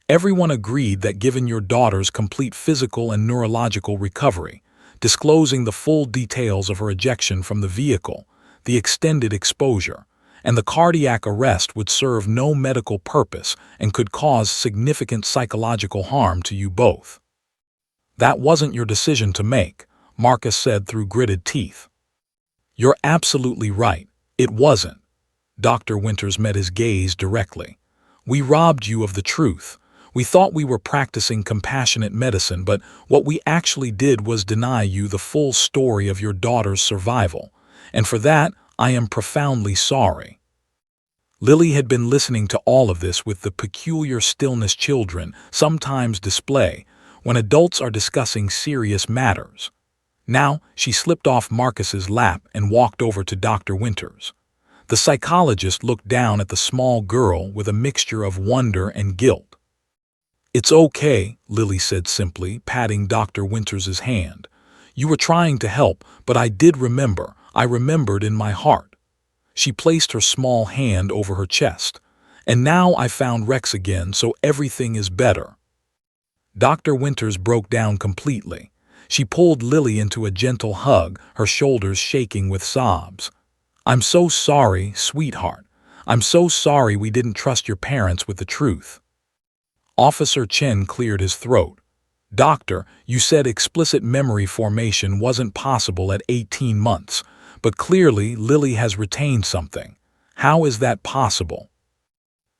Everyone agreed that given your daughter's complete physical and neurological recovery, disclosing the full details of her ejection from the vehicle, the extended exposure, and the cardiac arrest would serve no medical purpose and could cause significant psychological harm to you both. That wasn't your decision to make, Marcus said through gritted teeth. You're absolutely right, it wasn't. Dr. Winters met his gaze directly. We robbed you of the truth. We thought we were practicing compassionate medicine, but what we actually did was deny you the full story of your daughter's survival, and for that, I am profoundly sorry. Lily had been listening to all of this with the peculiar stillness children sometimes display when adults are discussing serious matters. Now, she slipped off Marcus's lap and walked over to Dr. Winters. The psychologist looked down at the small girl with a mixture of wonder and guilt. It's okay, Lily said simply, patting Dr. Winters' hand. You were trying to help, but I did remember. I remembered in my heart. She placed her small hand over her chest. And now I found Rex again, so everything is better. Dr. Winters broke down completely. She pulled Lily into a gentle hug, her shoulders shaking with sobs. I'm so sorry, sweetheart. I'm so sorry we didn't trust your parents with the truth. Officer Chen cleared his throat. Doctor, you said explicit memory formation wasn't possible at 18 months, but clearly Lily has retained something. How is that possible?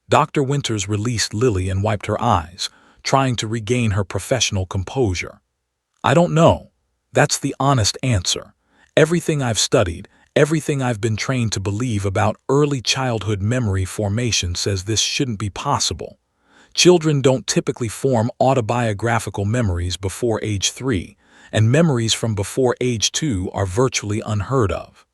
Dr. Winters released Lily and wiped her eyes, trying to regain her professional composure. I don't know. That's the honest answer. Everything I've studied, everything I've been trained to believe about early childhood memory formation says this shouldn't be possible. Children don't typically form autobiographical memories before age 3, and memories from before age 2 are virtually unheard of.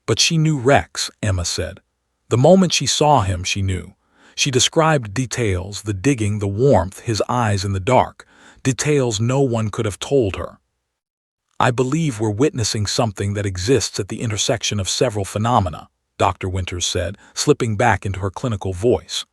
But she knew Rex, Emma said. The moment she saw him, she knew. She described details, the digging, the warmth, his eyes in the dark, details no one could have told her. I believe we're witnessing something that exists at the intersection of several phenomena, Dr. Winters said, slipping back into her clinical voice.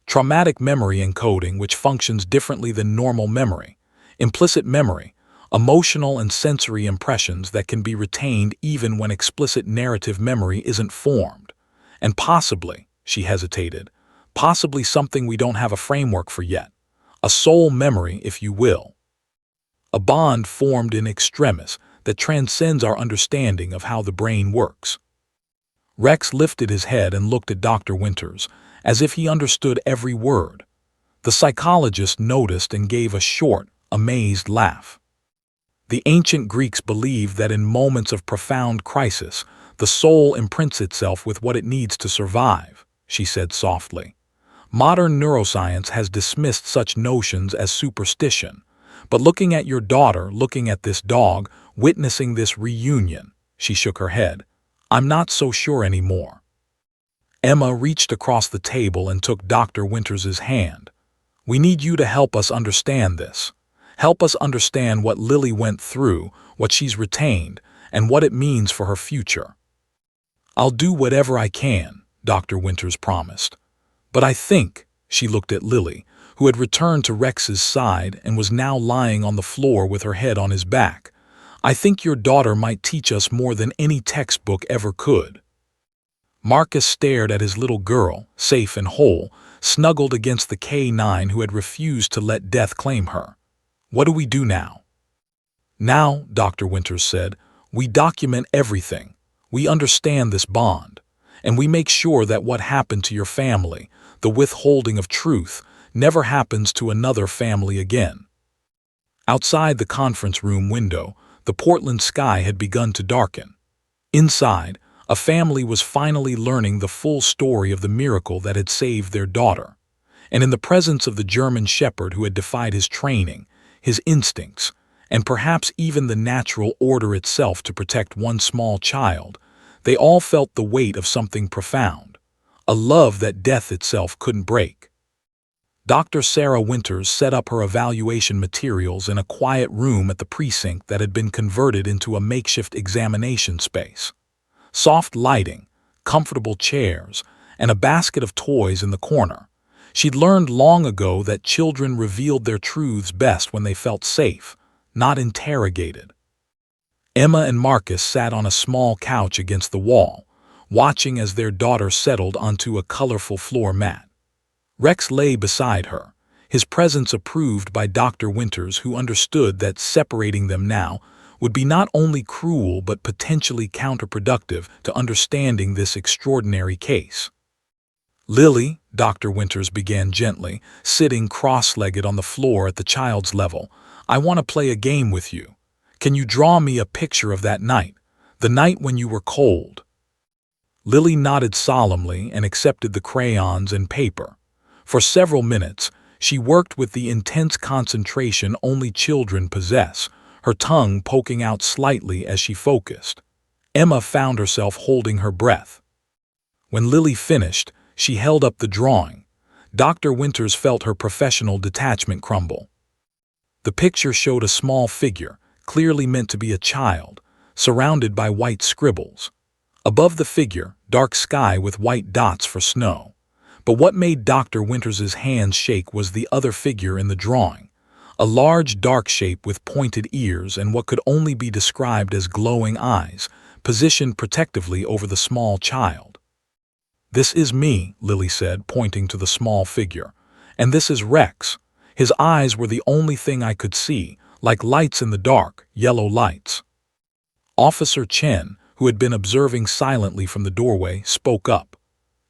Traumatic memory encoding, which functions differently than normal memory. Implicit memory, emotional and sensory impressions that can be retained even when explicit narrative memory isn't formed. And possibly, she hesitated, possibly something we don't have a framework for yet. A soul memory, if you will. A bond formed in extremis that transcends our understanding of how the brain works. Rex lifted his head and looked at Dr. Winters, as if he understood every word. The psychologist noticed and gave a short, amazed laugh. The ancient Greeks believed that in moments of profound crisis, the soul imprints itself with what it needs to survive, she said softly. Modern neuroscience has dismissed such notions as superstition, but looking at your daughter, looking at this dog, Witnessing this reunion, she shook her head. I'm not so sure anymore. Emma reached across the table and took Dr. Winters's hand. We need you to help us understand this. Help us understand what Lily went through, what she's retained, and what it means for her future. I'll do whatever I can, Dr. Winters promised. But I think, she looked at Lily, who had returned to Rex's side and was now lying on the floor with her head on his back. I think your daughter might teach us more than any textbook ever could. Marcus stared at his little girl, safe and whole, snuggled against the K9 who had refused to let death claim her. What do we do now? Now, Dr. Winters said, we document everything. We understand this bond, and we make sure that what happened to your family, the withholding of truth, never happens to another family again. Outside the conference room window, the Portland sky had begun to darken. Inside, a family was finally learning the full story of the miracle that had saved their daughter. And in the presence of the German shepherd who had defied his training, his instincts, and perhaps even the natural order itself to protect one small child, they all felt the weight of something profound, a love that death itself couldn't break. Dr. Sarah Winters set up her evaluation materials in a quiet room at the precinct that had been converted into a makeshift examination space. Soft lighting, comfortable chairs, and a basket of toys in the corner. She'd learned long ago that children revealed their truths best when they felt safe, not interrogated. Emma and Marcus sat on a small couch against the wall, watching as their daughter settled onto a colorful floor mat. Rex lay beside her, his presence approved by Dr. Winters, who understood that separating them now would be not only cruel but potentially counterproductive to understanding this extraordinary case. Lily, Dr. Winters began gently, sitting cross-legged on the floor at the child's level, I want to play a game with you. Can you draw me a picture of that night, the night when you were cold? Lily nodded solemnly and accepted the crayons and paper. For several minutes, she worked with the intense concentration only children possess, her tongue poking out slightly as she focused. Emma found herself holding her breath. When Lily finished, she held up the drawing. Dr. Winters felt her professional detachment crumble. The picture showed a small figure, clearly meant to be a child, surrounded by white scribbles. Above the figure, dark sky with white dots for snow. But what made Dr. Winters's hands shake was the other figure in the drawing. A large dark shape with pointed ears and what could only be described as glowing eyes, positioned protectively over the small child. This is me, Lily said, pointing to the small figure. And this is Rex. His eyes were the only thing I could see, like lights in the dark, yellow lights. Officer Chen, who had been observing silently from the doorway, spoke up.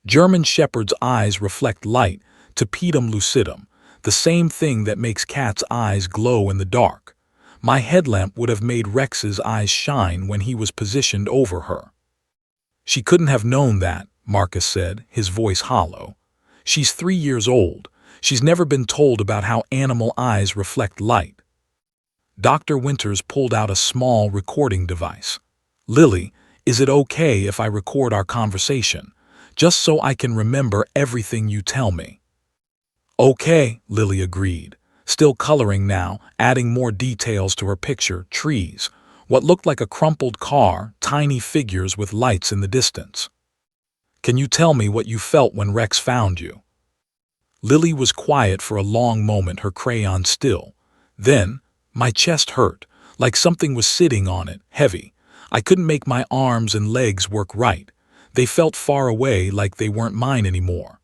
German Shepherd's eyes reflect light, tapetum lucidum, the same thing that makes cats' eyes glow in the dark. My headlamp would have made Rex's eyes shine when he was positioned over her. She couldn't have known that, Marcus said, his voice hollow. She's 3 years old. She's never been told about how animal eyes reflect light. Dr. Winters pulled out a small recording device. Lily, is it okay if I record our conversation, just so I can remember everything you tell me? Okay, Lily agreed, still coloring now, adding more details to her picture, trees, what looked like a crumpled car, tiny figures with lights in the distance. Can you tell me what you felt when Rex found you? Lily was quiet for a long moment, her crayon still. Then, my chest hurt, like something was sitting on it, heavy. I couldn't make my arms and legs work right. They felt far away, like they weren't mine anymore.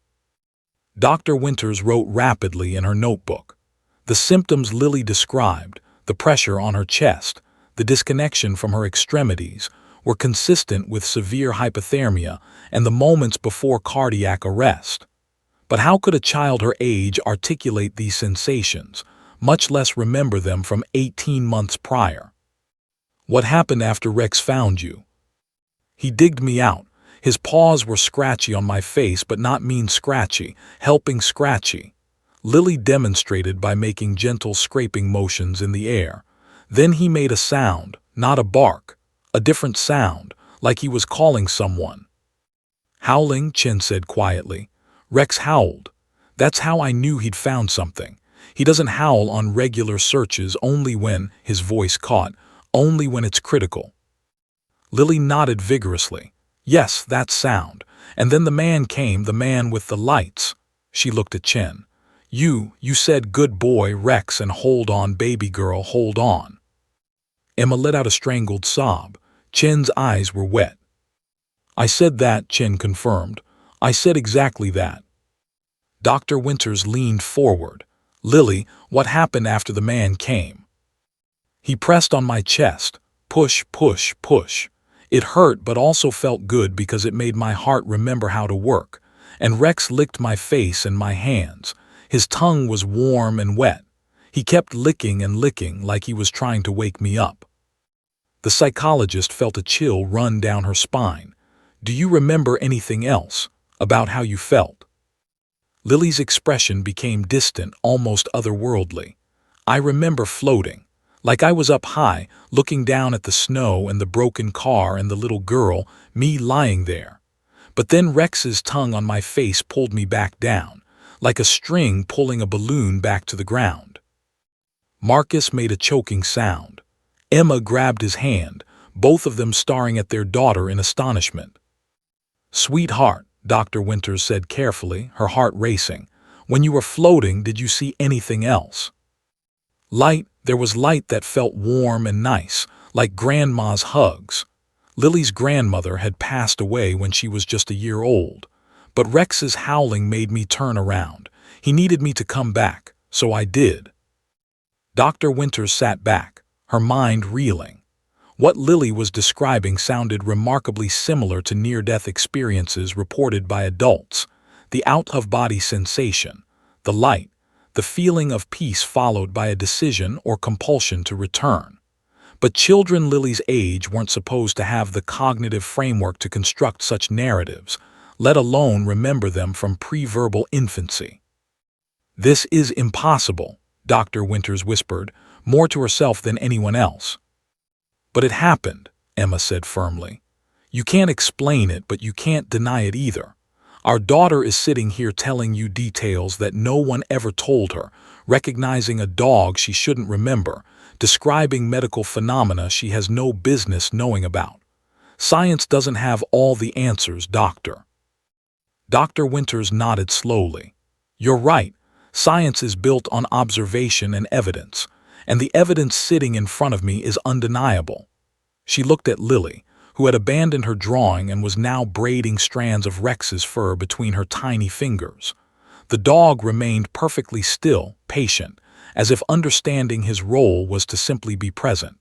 Dr. Winters wrote rapidly in her notebook. The symptoms Lily described, the pressure on her chest, the disconnection from her extremities, were consistent with severe hypothermia and the moments before cardiac arrest. But how could a child her age articulate these sensations, much less remember them from 18 months prior? What happened after Rex found you? He digged me out. His paws were scratchy on my face, but not mean scratchy, helping scratchy. Lily demonstrated by making gentle scraping motions in the air. Then he made a sound, not a bark, a different sound, like he was calling someone. Howling, Chen said quietly. Rex howled. That's how I knew he'd found something. He doesn't howl on regular searches, only when his voice caught, only when it's critical. Lily nodded vigorously. Yes, that sound. And then the man came, the man with the lights. She looked at Chen. You said good boy, Rex, and hold on, baby girl, hold on. Emma let out a strangled sob. Chen's eyes were wet. I said that, Chen confirmed. I said exactly that. Dr. Winters leaned forward. Lily, what happened after the man came? He pressed on my chest. Push, push, push. It hurt but also felt good because it made my heart remember how to work. And Rex licked my face and my hands. His tongue was warm and wet. He kept licking and licking like he was trying to wake me up. The psychologist felt a chill run down her spine. Do you remember anything else about how you felt? Lily's expression became distant, almost otherworldly. I remember floating, like I was up high, looking down at the snow and the broken car and the little girl, me lying there. But then Rex's tongue on my face pulled me back down, like a string pulling a balloon back to the ground. Marcus made a choking sound. Emma grabbed his hand, both of them staring at their daughter in astonishment. Sweetheart, Dr. Winters said carefully, her heart racing. When you were floating, did you see anything else? Light, there was light that felt warm and nice, like grandma's hugs. Lily's grandmother had passed away when she was just a year old. But Rex's howling made me turn around. He needed me to come back, so I did. Dr. Winters sat back, her mind reeling. What Lily was describing sounded remarkably similar to near-death experiences reported by adults. The out-of-body sensation, the light, the feeling of peace followed by a decision or compulsion to return. But children Lily's age weren't supposed to have the cognitive framework to construct such narratives, let alone remember them from pre-verbal infancy. This is impossible, Dr. Winters whispered, more to herself than anyone else. But it happened, Emma said firmly. You can't explain it, but you can't deny it either. Our daughter is sitting here telling you details that no one ever told her, recognizing a dog she shouldn't remember, describing medical phenomena she has no business knowing about. Science doesn't have all the answers, Doctor. Dr. Winters nodded slowly. You're right. Science is built on observation and evidence, and the evidence sitting in front of me is undeniable. She looked at Lily, who had abandoned her drawing and was now braiding strands of Rex's fur between her tiny fingers. The dog remained perfectly still, patient, as if understanding his role was to simply be present.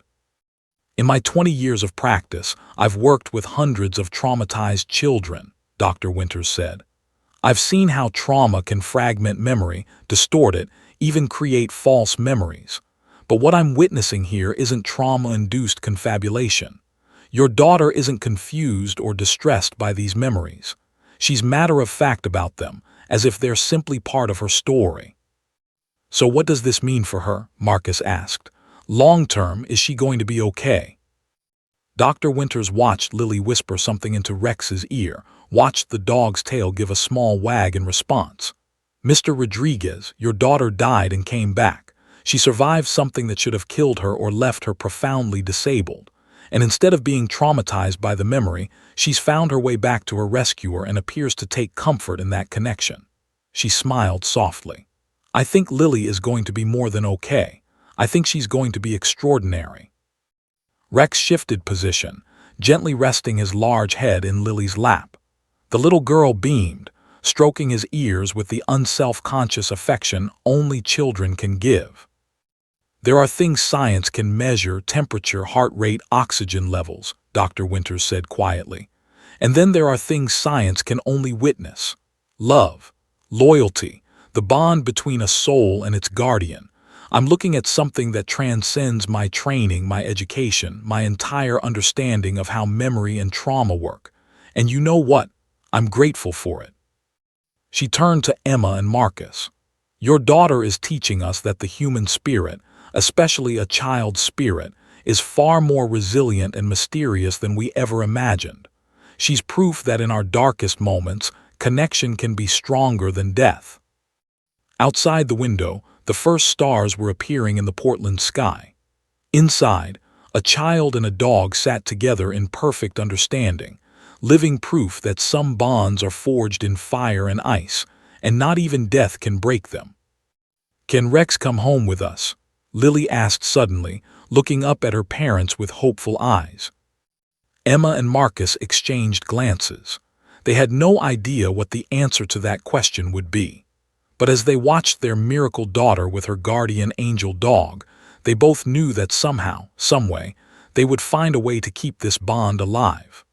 In my 20 years of practice, I've worked with hundreds of traumatized children, Dr. Winters said. I've seen how trauma can fragment memory, distort it, even create false memories. But what I'm witnessing here isn't trauma-induced confabulation. Your daughter isn't confused or distressed by these memories. She's matter-of-fact about them, as if they're simply part of her story. So what does this mean for her? Marcus asked. Long-term, is she going to be okay? Dr. Winters watched Lily whisper something into Rex's ear, watched the dog's tail give a small wag in response. Mr. Rodriguez, your daughter died and came back. She survived something that should have killed her or left her profoundly disabled. And instead of being traumatized by the memory, she's found her way back to her rescuer and appears to take comfort in that connection. She smiled softly. I think Lily is going to be more than okay. I think she's going to be extraordinary. Rex shifted position, gently resting his large head in Lily's lap. The little girl beamed, stroking his ears with the unself-conscious affection only children can give. There are things science can measure: temperature, heart rate, oxygen levels, Dr. Winters said quietly. And then there are things science can only witness: love, loyalty, the bond between a soul and its guardian. I'm looking at something that transcends my training, my education, my entire understanding of how memory and trauma work. And you know what? I'm grateful for it. She turned to Emma and Marcus. Your daughter is teaching us that the human spirit, especially a child's spirit, is far more resilient and mysterious than we ever imagined. She's proof that in our darkest moments, connection can be stronger than death. Outside the window, the first stars were appearing in the Portland sky. Inside, a child and a dog sat together in perfect understanding, living proof that some bonds are forged in fire and ice, and not even death can break them. "Can Rex come home with us?" Lily asked suddenly, looking up at her parents with hopeful eyes. Emma and Marcus exchanged glances. They had no idea what the answer to that question would be. But as they watched their miracle daughter with her guardian angel dog, they both knew that somehow, someway, they would find a way to keep this bond alive.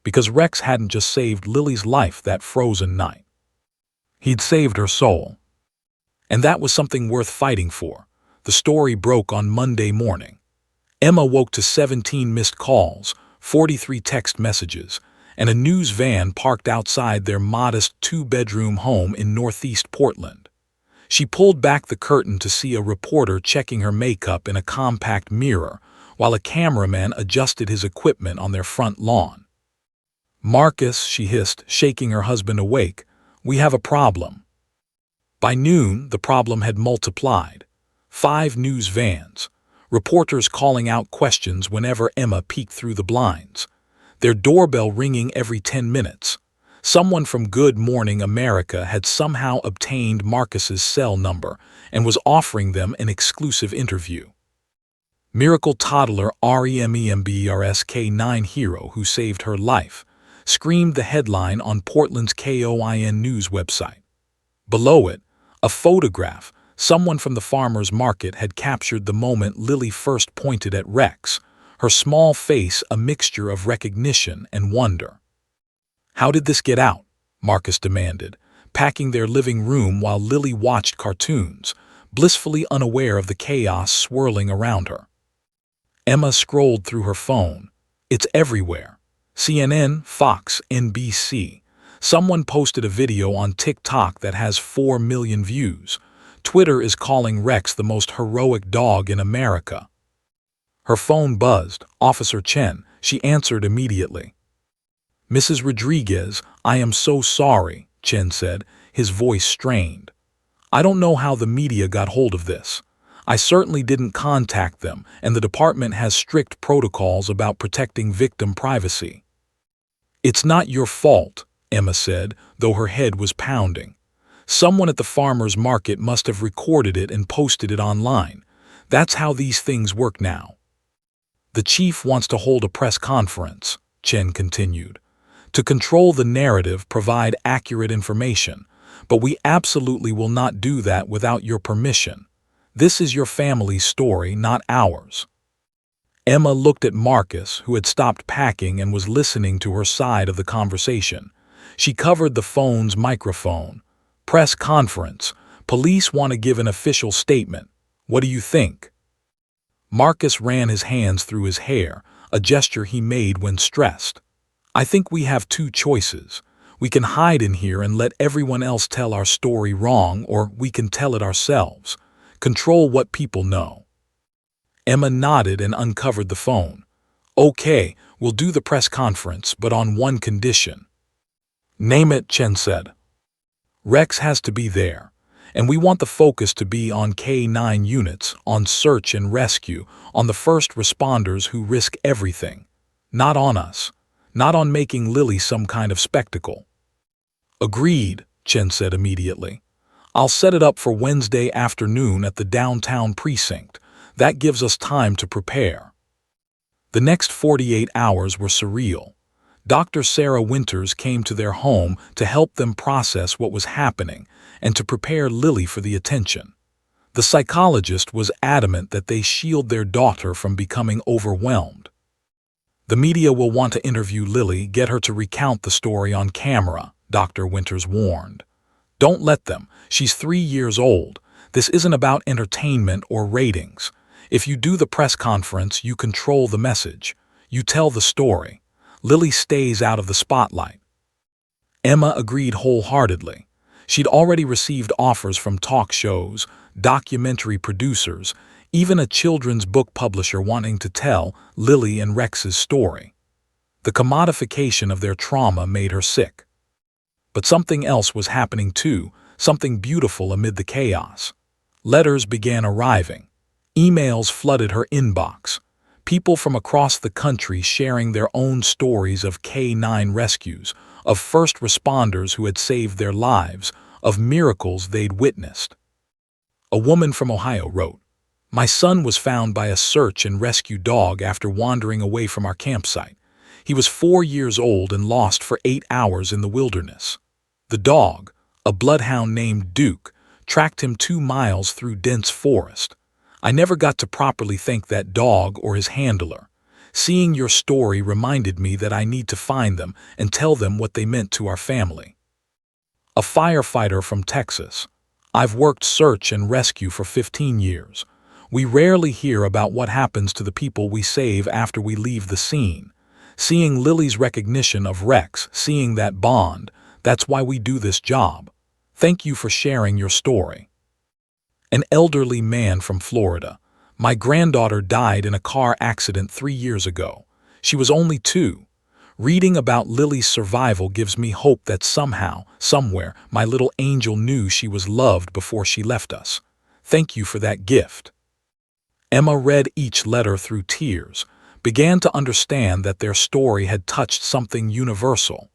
Because Rex hadn't just saved Lily's life that frozen night. He'd saved her soul. And that was something worth fighting for. The story broke on Monday morning. Emma woke to 17 missed calls, 43 text messages, and a news van parked outside their modest two-bedroom home in northeast Portland. She pulled back the curtain to see a reporter checking her makeup in a compact mirror, while a cameraman adjusted his equipment on their front lawn. "Marcus," she hissed, shaking her husband awake, "we have a problem." By noon, the problem had multiplied. 5 news vans, reporters calling out questions whenever Emma peeked through the blinds, their doorbell ringing every 10 minutes. Someone from Good Morning America had somehow obtained Marcus's cell number and was offering them an exclusive interview. Miracle toddler REMEMBERS K9 hero who saved her life, screamed the headline on Portland's KOIN news website. Below it, a photograph. Someone from the farmer's market had captured the moment Lily first pointed at Rex, her small face a mixture of recognition and wonder. "How did this get out?" Marcus demanded, packing their living room while Lily watched cartoons, blissfully unaware of the chaos swirling around her. Emma scrolled through her phone. It's everywhere. CNN, Fox, NBC. Someone posted a video on TikTok that has 4 million views. Twitter is calling Rex the most heroic dog in America. Her phone buzzed. Officer Chen. She answered immediately. "Mrs. Rodriguez, I am so sorry," Chen said, his voice strained. "I don't know how the media got hold of this. I certainly didn't contact them, and the department has strict protocols about protecting victim privacy." "It's not your fault," Emma said, though her head was pounding. "Someone at the farmer's market must have recorded it and posted it online. That's how these things work now." "The chief wants to hold a press conference," Chen continued, "to control the narrative, provide accurate information, but we absolutely will not do that without your permission. This is your family's story, not ours." Emma looked at Marcus, who had stopped packing and was listening to her side of the conversation. She covered the phone's microphone. "Press conference. Police want to give an official statement. What do you think?" Marcus ran his hands through his hair, a gesture he made when stressed. "I think we have 2 choices. We can hide in here and let everyone else tell our story wrong, or we can tell it ourselves. Control what people know." Emma nodded and uncovered the phone. "Okay, we'll do the press conference, but on one condition." "Name it," Chen said. "Rex has to be there, and we want the focus to be on K9 units, on search and rescue, on the first responders who risk everything. Not on us. Not on making Lily some kind of spectacle." "Agreed," Chen said immediately. "I'll set it up for Wednesday afternoon at the downtown precinct. That gives us time to prepare." The next 48 hours were surreal. Dr. Sarah Winters came to their home to help them process what was happening and to prepare Lily for the attention. The psychologist was adamant that they shield their daughter from becoming overwhelmed. "The media will want to interview Lily, get her to recount the story on camera," Dr. Winters warned. "Don't let them. She's 3 years old. This isn't about entertainment or ratings. If you do the press conference, you control the message. You tell the story. Lily stays out of the spotlight." Emma agreed wholeheartedly. She'd already received offers from talk shows, documentary producers, even a children's book publisher wanting to tell Lily and Rex's story. The commodification of their trauma made her sick. But something else was happening too, something beautiful amid the chaos. Letters began arriving. Emails flooded her inbox. People from across the country sharing their own stories of K-9 rescues, of first responders who had saved their lives, of miracles they'd witnessed. A woman from Ohio wrote, "My son was found by a search and rescue dog after wandering away from our campsite. He was 4 years old and lost for 8 hours in the wilderness. The dog, a bloodhound named Duke, tracked him 2 miles through dense forest. I never got to properly thank that dog or his handler. Seeing your story reminded me that I need to find them and tell them what they meant to our family." A firefighter from Texas, "I've worked search and rescue for 15 years. We rarely hear about what happens to the people we save after we leave the scene. Seeing Lily's recognition of Rex, seeing that bond, that's why we do this job. Thank you for sharing your story." An elderly man from Florida, "My granddaughter died in a car accident 3 years ago. She was only 2. Reading about Lily's survival gives me hope that somehow, somewhere, my little angel knew she was loved before she left us. Thank you for that gift." Emma read each letter through tears, began to understand that their story had touched something universal.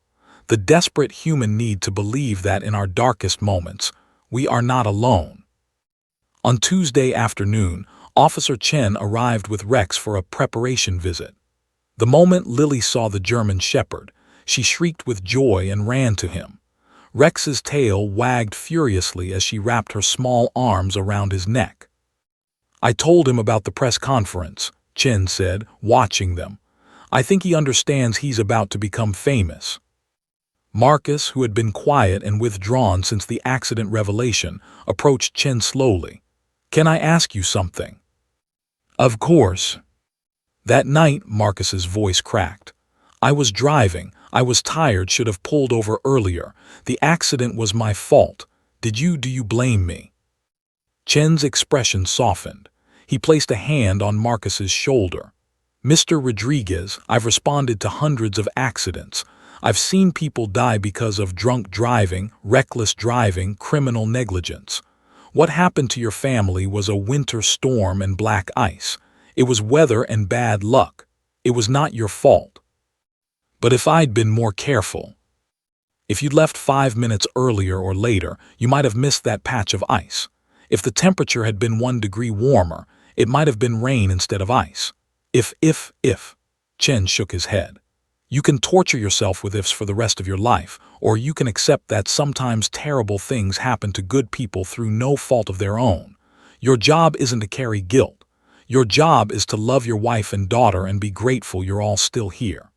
The desperate human need to believe that in our darkest moments, we are not alone. On Tuesday afternoon, Officer Chen arrived with Rex for a preparation visit. The moment Lily saw the German Shepherd, she shrieked with joy and ran to him. Rex's tail wagged furiously as she wrapped her small arms around his neck. "I told him about the press conference," Chen said, watching them. "I think he understands he's about to become famous." Marcus, who had been quiet and withdrawn since the accident revelation, approached Chen slowly. "Can I ask you something?" "Of course." "That night," Marcus's voice cracked. "I was driving. I was tired, should have pulled over earlier. The accident was my fault. Do you blame me?" Chen's expression softened. He placed a hand on Marcus's shoulder. "Mr. Rodriguez, I've responded to hundreds of accidents. I've seen people die because of drunk driving, reckless driving, criminal negligence. What happened to your family was a winter storm and black ice. It was weather and bad luck. It was not your fault. But if I'd been more careful, if you'd left 5 minutes earlier or later, you might have missed that patch of ice. If the temperature had been 1 degree warmer, it might have been rain instead of ice. If. Chen shook his head. "You can torture yourself with ifs for the rest of your life, or you can accept that sometimes terrible things happen to good people through no fault of their own. Your job isn't to carry guilt. Your job is to love your wife and daughter and be grateful you're all still here."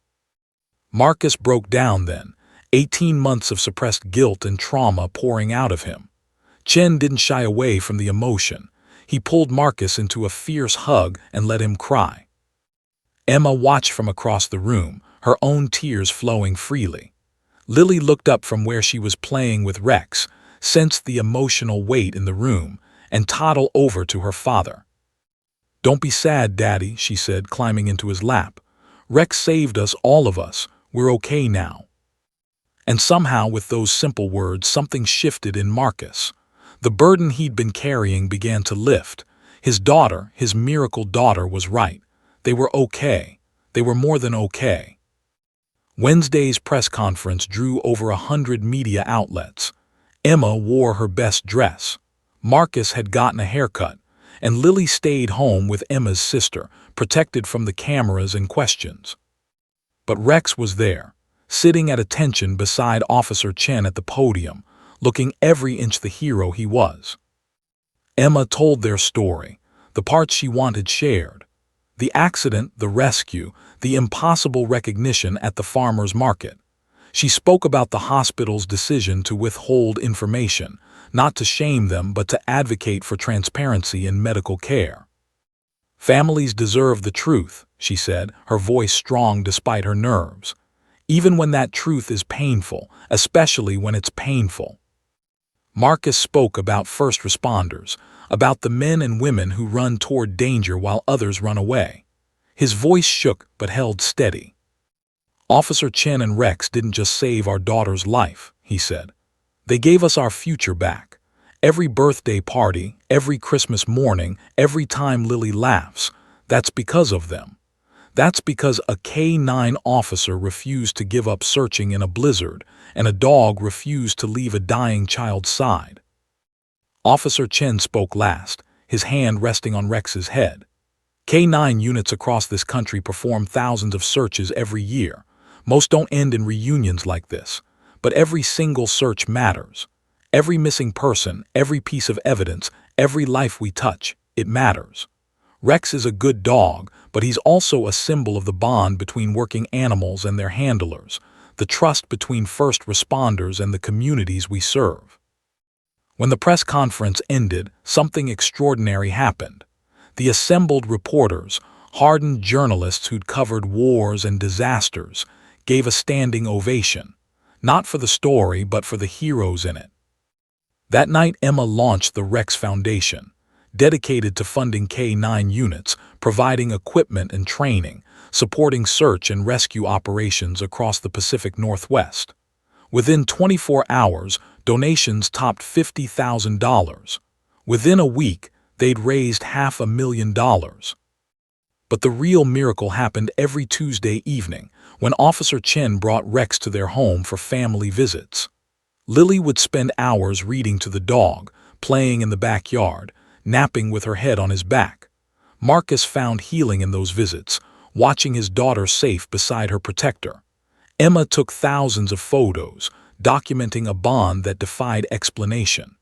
Marcus broke down then, 18 months of suppressed guilt and trauma pouring out of him. Chen didn't shy away from the emotion. He pulled Marcus into a fierce hug and let him cry. Emma watched from across the room, her own tears flowing freely. Lily looked up from where she was playing with Rex, sensed the emotional weight in the room, and toddled over to her father. "Don't be sad, Daddy," she said, climbing into his lap. "Rex saved us, all of us. We're okay now." And somehow, with those simple words, something shifted in Marcus. The burden he'd been carrying began to lift. His daughter, his miracle daughter, was right. They were okay. They were more than okay. Wednesday's press conference drew over 100 media outlets. Emma wore her best dress. Marcus had gotten a haircut, and Lily stayed home with Emma's sister, protected from the cameras and questions. But Rex was there, sitting at attention beside Officer Chen at the podium, looking every inch the hero he was. Emma told their story, the parts she wanted shared. The accident, the rescue, the impossible recognition at the farmer's market. She spoke about the hospital's decision to withhold information, not to shame them but to advocate for transparency in medical care. "Families deserve the truth," she said, her voice strong despite her nerves. "Even when that truth is painful, especially when it's painful." Marcus spoke about first responders, about the men and women who run toward danger while others run away. His voice shook but held steady. Officer Chen and Rex didn't just save our daughter's life, he said. They gave us our future back. Every birthday party, every Christmas morning, every time Lily laughs, that's because of them. That's because a K-9 officer refused to give up searching in a blizzard, and a dog refused to leave a dying child's side. Officer Chen spoke last, his hand resting on Rex's head. K-9 units across this country perform thousands of searches every year. Most don't end in reunions like this, but every single search matters. Every missing person, every piece of evidence, every life we touch, it matters. Rex is a good dog, but he's also a symbol of the bond between working animals and their handlers, the trust between first responders and the communities we serve. When the press conference ended, something extraordinary happened. The assembled reporters, hardened journalists who'd covered wars and disasters, gave a standing ovation, not for the story but for the heroes in it. That night, Emma launched the Rex Foundation, dedicated to funding K-9 units, providing equipment and training, supporting search and rescue operations across the Pacific Northwest. Within 24 hours, donations topped $50,000. Within a week, they'd raised $500,000. But the real miracle happened every Tuesday evening, when Officer Chen brought Rex to their home for family visits. Lily would spend hours reading to the dog, playing in the backyard, napping with her head on his back. Marcus found healing in those visits, watching his daughter safe beside her protector. Emma took thousands of photos, documenting a bond that defied explanation.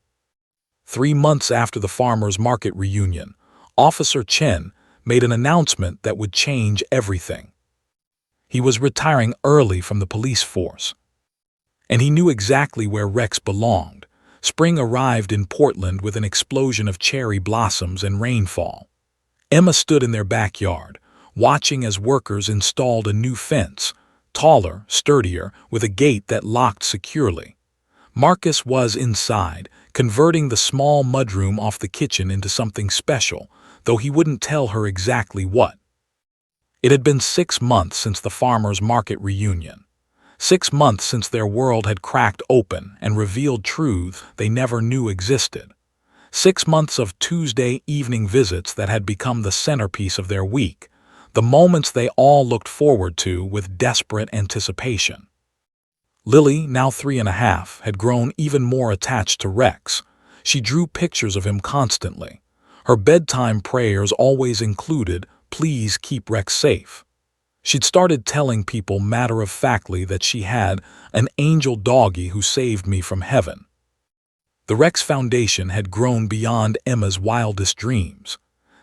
3 months after the farmers' market reunion, Officer Chen made an announcement that would change everything. He was retiring early from the police force. And he knew exactly where Rex belonged. Spring arrived in Portland with an explosion of cherry blossoms and rainfall. Emma stood in their backyard, watching as workers installed a new fence, taller, sturdier, with a gate that locked securely. Marcus was inside, converting the small mudroom off the kitchen into something special, though he wouldn't tell her exactly what. It had been 6 months since the farmers' market reunion. 6 months since their world had cracked open and revealed truths they never knew existed. 6 months of Tuesday evening visits that had become the centerpiece of their week, the moments they all looked forward to with desperate anticipation. Lily, now 3.5, had grown even more attached to Rex. She drew pictures of him constantly. Her bedtime prayers always included, "Please keep Rex safe." She'd started telling people matter-of-factly that she had an angel doggy who saved me from heaven. The Rex Foundation had grown beyond Emma's wildest dreams.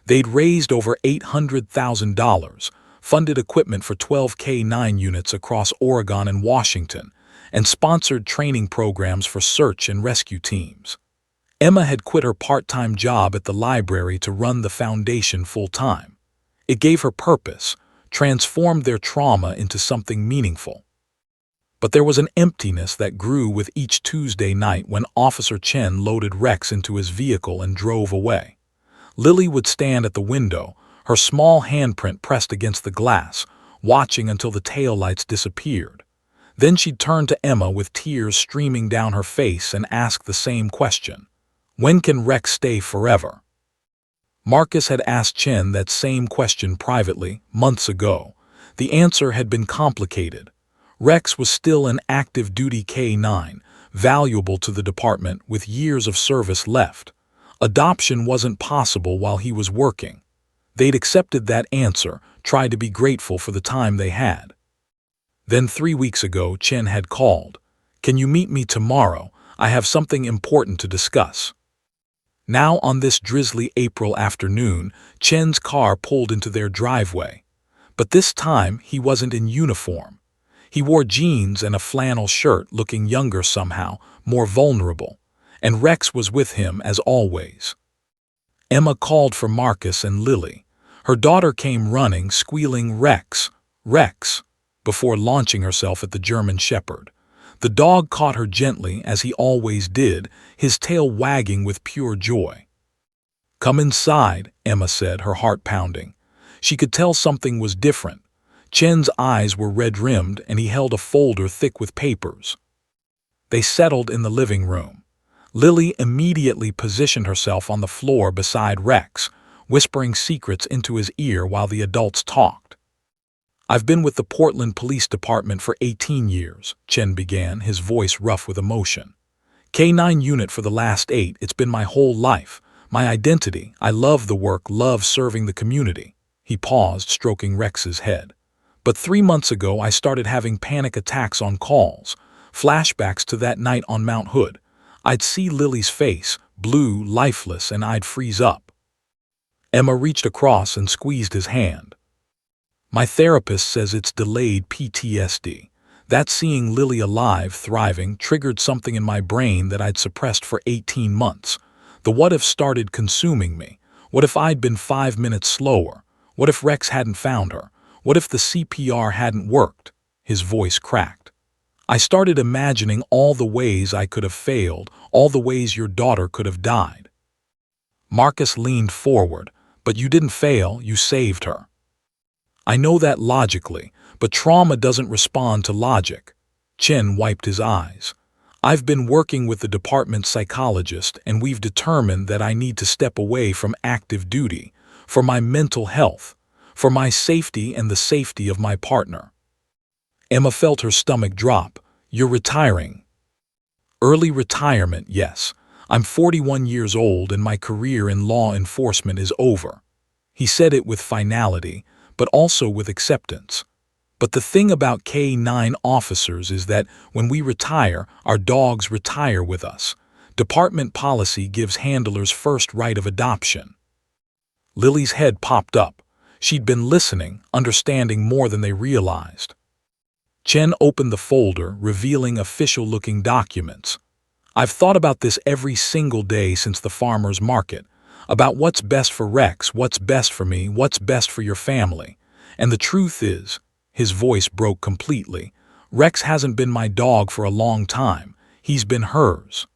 They'd raised over $800,000, funded equipment for 12 K-9 units across Oregon and Washington, and sponsored training programs for search and rescue teams. Emma had quit her part-time job at the library to run the foundation full-time. It gave her purpose, transformed their trauma into something meaningful. But there was an emptiness that grew with each Tuesday night when Officer Chen loaded Rex into his vehicle and drove away. Lily would stand at the window, her small handprint pressed against the glass, watching until the taillights disappeared. Then she'd turn to Emma with tears streaming down her face and ask the same question: when can Rex stay forever? Marcus had asked Chen that same question privately, months ago. The answer had been complicated. Rex was still an active duty K-9, valuable to the department with years of service left. Adoption wasn't possible while he was working. They'd accepted that answer, tried to be grateful for the time they had. Then 3 weeks ago, Chen had called. "Can you meet me tomorrow? I have something important to discuss." Now, on this drizzly April afternoon, Chen's car pulled into their driveway. But this time, he wasn't in uniform. He wore jeans and a flannel shirt, looking younger somehow, more vulnerable. And Rex was with him as always. Emma called for Marcus and Lily. Her daughter came running, squealing, "Rex, Rex," before launching herself at the German Shepherd. The dog caught her gently, as he always did, his tail wagging with pure joy. "Come inside," Emma said, her heart pounding. She could tell something was different. Chen's eyes were red-rimmed, and he held a folder thick with papers. They settled in the living room. Lily immediately positioned herself on the floor beside Rex, whispering secrets into his ear while the adults talked. "I've been with the Portland Police Department for 18 years, Chen began, his voice rough with emotion. K-9 unit for the last 8, it's been my whole life, my identity. I love the work, love serving the community." He paused, stroking Rex's head. "But 3 months ago I started having panic attacks on calls, flashbacks to that night on Mount Hood. I'd see Lily's face, blue, lifeless, and I'd freeze up." Emma reached across and squeezed his hand. "My therapist says it's delayed PTSD. That seeing Lily alive, thriving, triggered something in my brain that I'd suppressed for 18 months. The what-if started consuming me. What if I'd been 5 minutes slower? What if Rex hadn't found her? What if the CPR hadn't worked?" His voice cracked. "I started imagining all the ways I could have failed, all the ways your daughter could have died." Marcus leaned forward. "But you didn't fail, you saved her." "I know that logically, but trauma doesn't respond to logic." Chen wiped his eyes. "I've been working with the department's psychologist, and we've determined that I need to step away from active duty, for my mental health, for my safety and the safety of my partner." Emma felt her stomach drop. "You're retiring." "Early retirement, yes. I'm 41 years old and my career in law enforcement is over." He said it with finality, but also with acceptance. "But the thing about K-9 officers is that when we retire, our dogs retire with us. Department policy gives handlers first right of adoption." Lily's head popped up. She'd been listening, understanding more than they realized. Chen opened the folder, revealing official-looking documents. "I've thought about this every single day since the farmer's market, about what's best for Rex, what's best for me, what's best for your family. And the truth is," his voice broke completely, "Rex hasn't been my dog for a long time. He's been hers."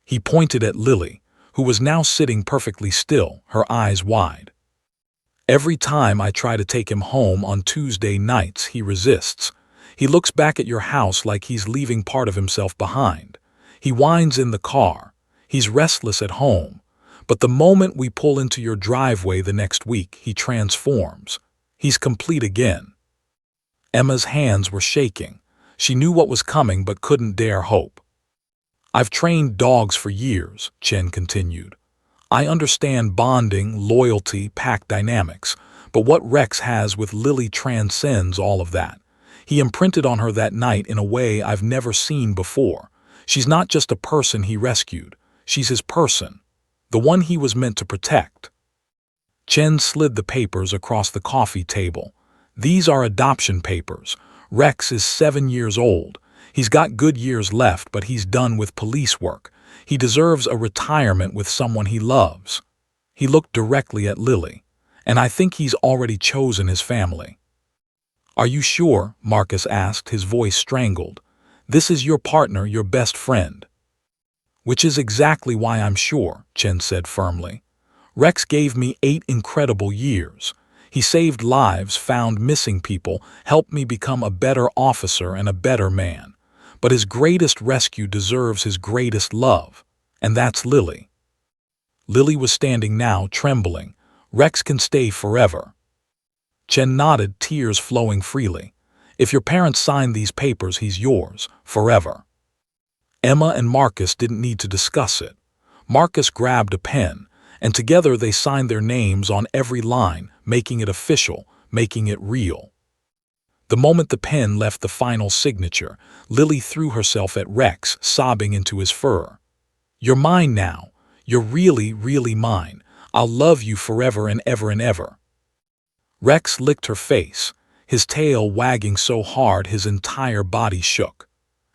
He pointed at Lily, who was now sitting perfectly still, her eyes wide. "Every time I try to take him home on Tuesday nights, he resists. He looks back at your house like he's leaving part of himself behind. He whines in the car. He's restless at home. But the moment we pull into your driveway the next week, he transforms. He's complete again." Emma's hands were shaking. She knew what was coming but couldn't dare hope. "I've trained dogs for years," Chen continued. "I understand bonding, loyalty, pack dynamics, but what Rex has with Lily transcends all of that. He imprinted on her that night in a way I've never seen before. She's not just a person he rescued. She's his person, the one he was meant to protect." Chen slid the papers across the coffee table. "These are adoption papers. Rex is 7 years old. He's got good years left, but he's done with police work. He deserves a retirement with someone he loves." He looked directly at Lily. "And I think he's already chosen his family." "Are you sure?" Marcus asked, his voice strangled. "This is your partner, your best friend." "Which is exactly why I'm sure," Chen said firmly. "Rex gave me 8 incredible years. He saved lives, found missing people, helped me become a better officer and a better man. But his greatest rescue deserves his greatest love, and that's Lily." Lily was standing now, trembling. "Rex can stay forever." Chen nodded, tears flowing freely. "If your parents sign these papers, he's yours, forever." Emma and Marcus didn't need to discuss it. Marcus grabbed a pen, and together they signed their names on every line, making it official, making it real. The moment the pen left the final signature, Lily threw herself at Rex, sobbing into his fur. "You're mine now. You're really, really mine. I'll love you forever and ever and ever." Rex licked her face, his tail wagging so hard his entire body shook.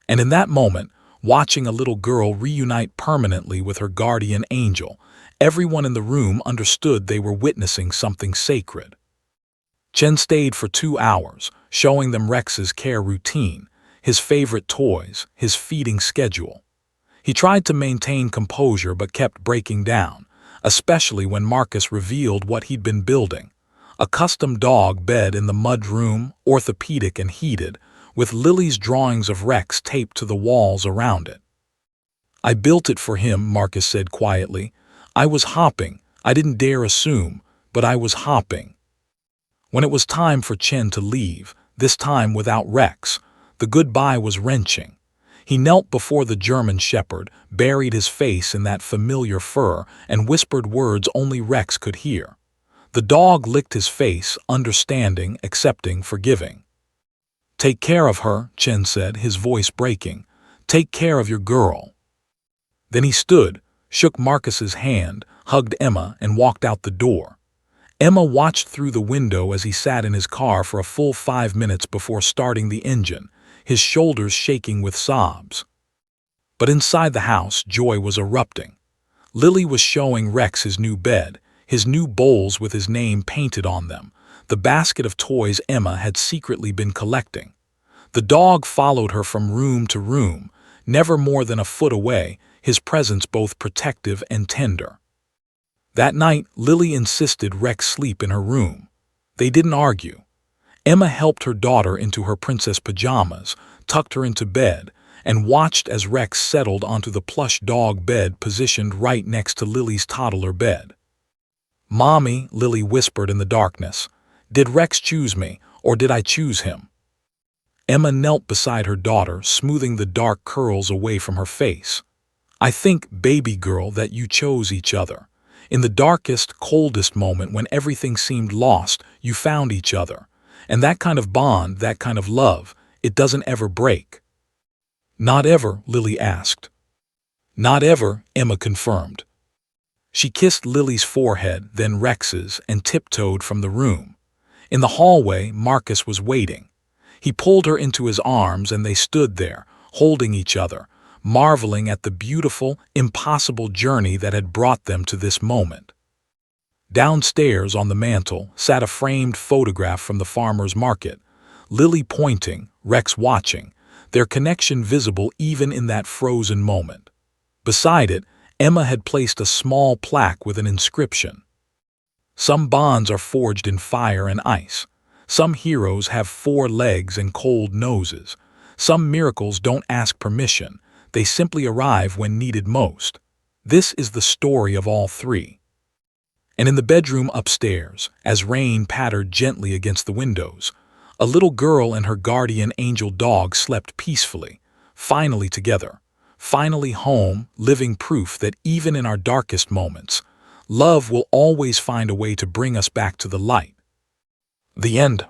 And in that moment, watching a little girl reunite permanently with her guardian angel, everyone in the room understood they were witnessing something sacred. Chen stayed for 2 hours, showing them Rex's care routine, his favorite toys, his feeding schedule. He tried to maintain composure but kept breaking down, especially when Marcus revealed what he'd been building. A custom dog bed in the mud room, orthopedic and heated, with Lily's drawings of Rex taped to the walls around it. "I built it for him," Marcus said quietly. "I was hopping. I didn't dare assume, but I was hopping." When it was time for Chen to leave, this time without Rex, the goodbye was wrenching. He knelt before the German shepherd, buried his face in that familiar fur, and whispered words only Rex could hear. The dog licked his face, understanding, accepting, forgiving. "Take care of her," Chen said, his voice breaking. "Take care of your girl." Then he stood, shook Marcus's hand, hugged Emma, and walked out the door. Emma watched through the window as he sat in his car for a full 5 minutes before starting the engine, his shoulders shaking with sobs. But inside the house, joy was erupting. Lily was showing Rex his new bed, his new bowls with his name painted on them, the basket of toys Emma had secretly been collecting. The dog followed her from room to room, never more than a foot away, his presence both protective and tender. That night, Lily insisted Rex sleep in her room. They didn't argue. Emma helped her daughter into her princess pajamas, tucked her into bed, and watched as Rex settled onto the plush dog bed positioned right next to Lily's toddler bed. "Mommy," Lily whispered in the darkness, "did Rex choose me, or did I choose him?" Emma knelt beside her daughter, smoothing the dark curls away from her face. "I think, baby girl, that you chose each other. In the darkest, coldest moment when everything seemed lost, you found each other. And that kind of bond, that kind of love, it doesn't ever break." "Not ever?" Lily asked. "Not ever," Emma confirmed. She kissed Lily's forehead, then Rex's, and tiptoed from the room. In the hallway, Marcus was waiting. He pulled her into his arms and they stood there, holding each other, marveling at the beautiful, impossible journey that had brought them to this moment. Downstairs on the mantel sat a framed photograph from the farmer's market, Lily pointing, Rex watching, their connection visible even in that frozen moment. Beside it, Emma had placed a small plaque with an inscription. "Some bonds are forged in fire and ice. Some heroes have 4 legs and cold noses. Some miracles don't ask permission. They simply arrive when needed most. This is the story of all 3. And in the bedroom upstairs, as rain pattered gently against the windows, a little girl and her guardian angel dog slept peacefully, finally together, finally home, living proof that even in our darkest moments, love will always find a way to bring us back to the light. The end.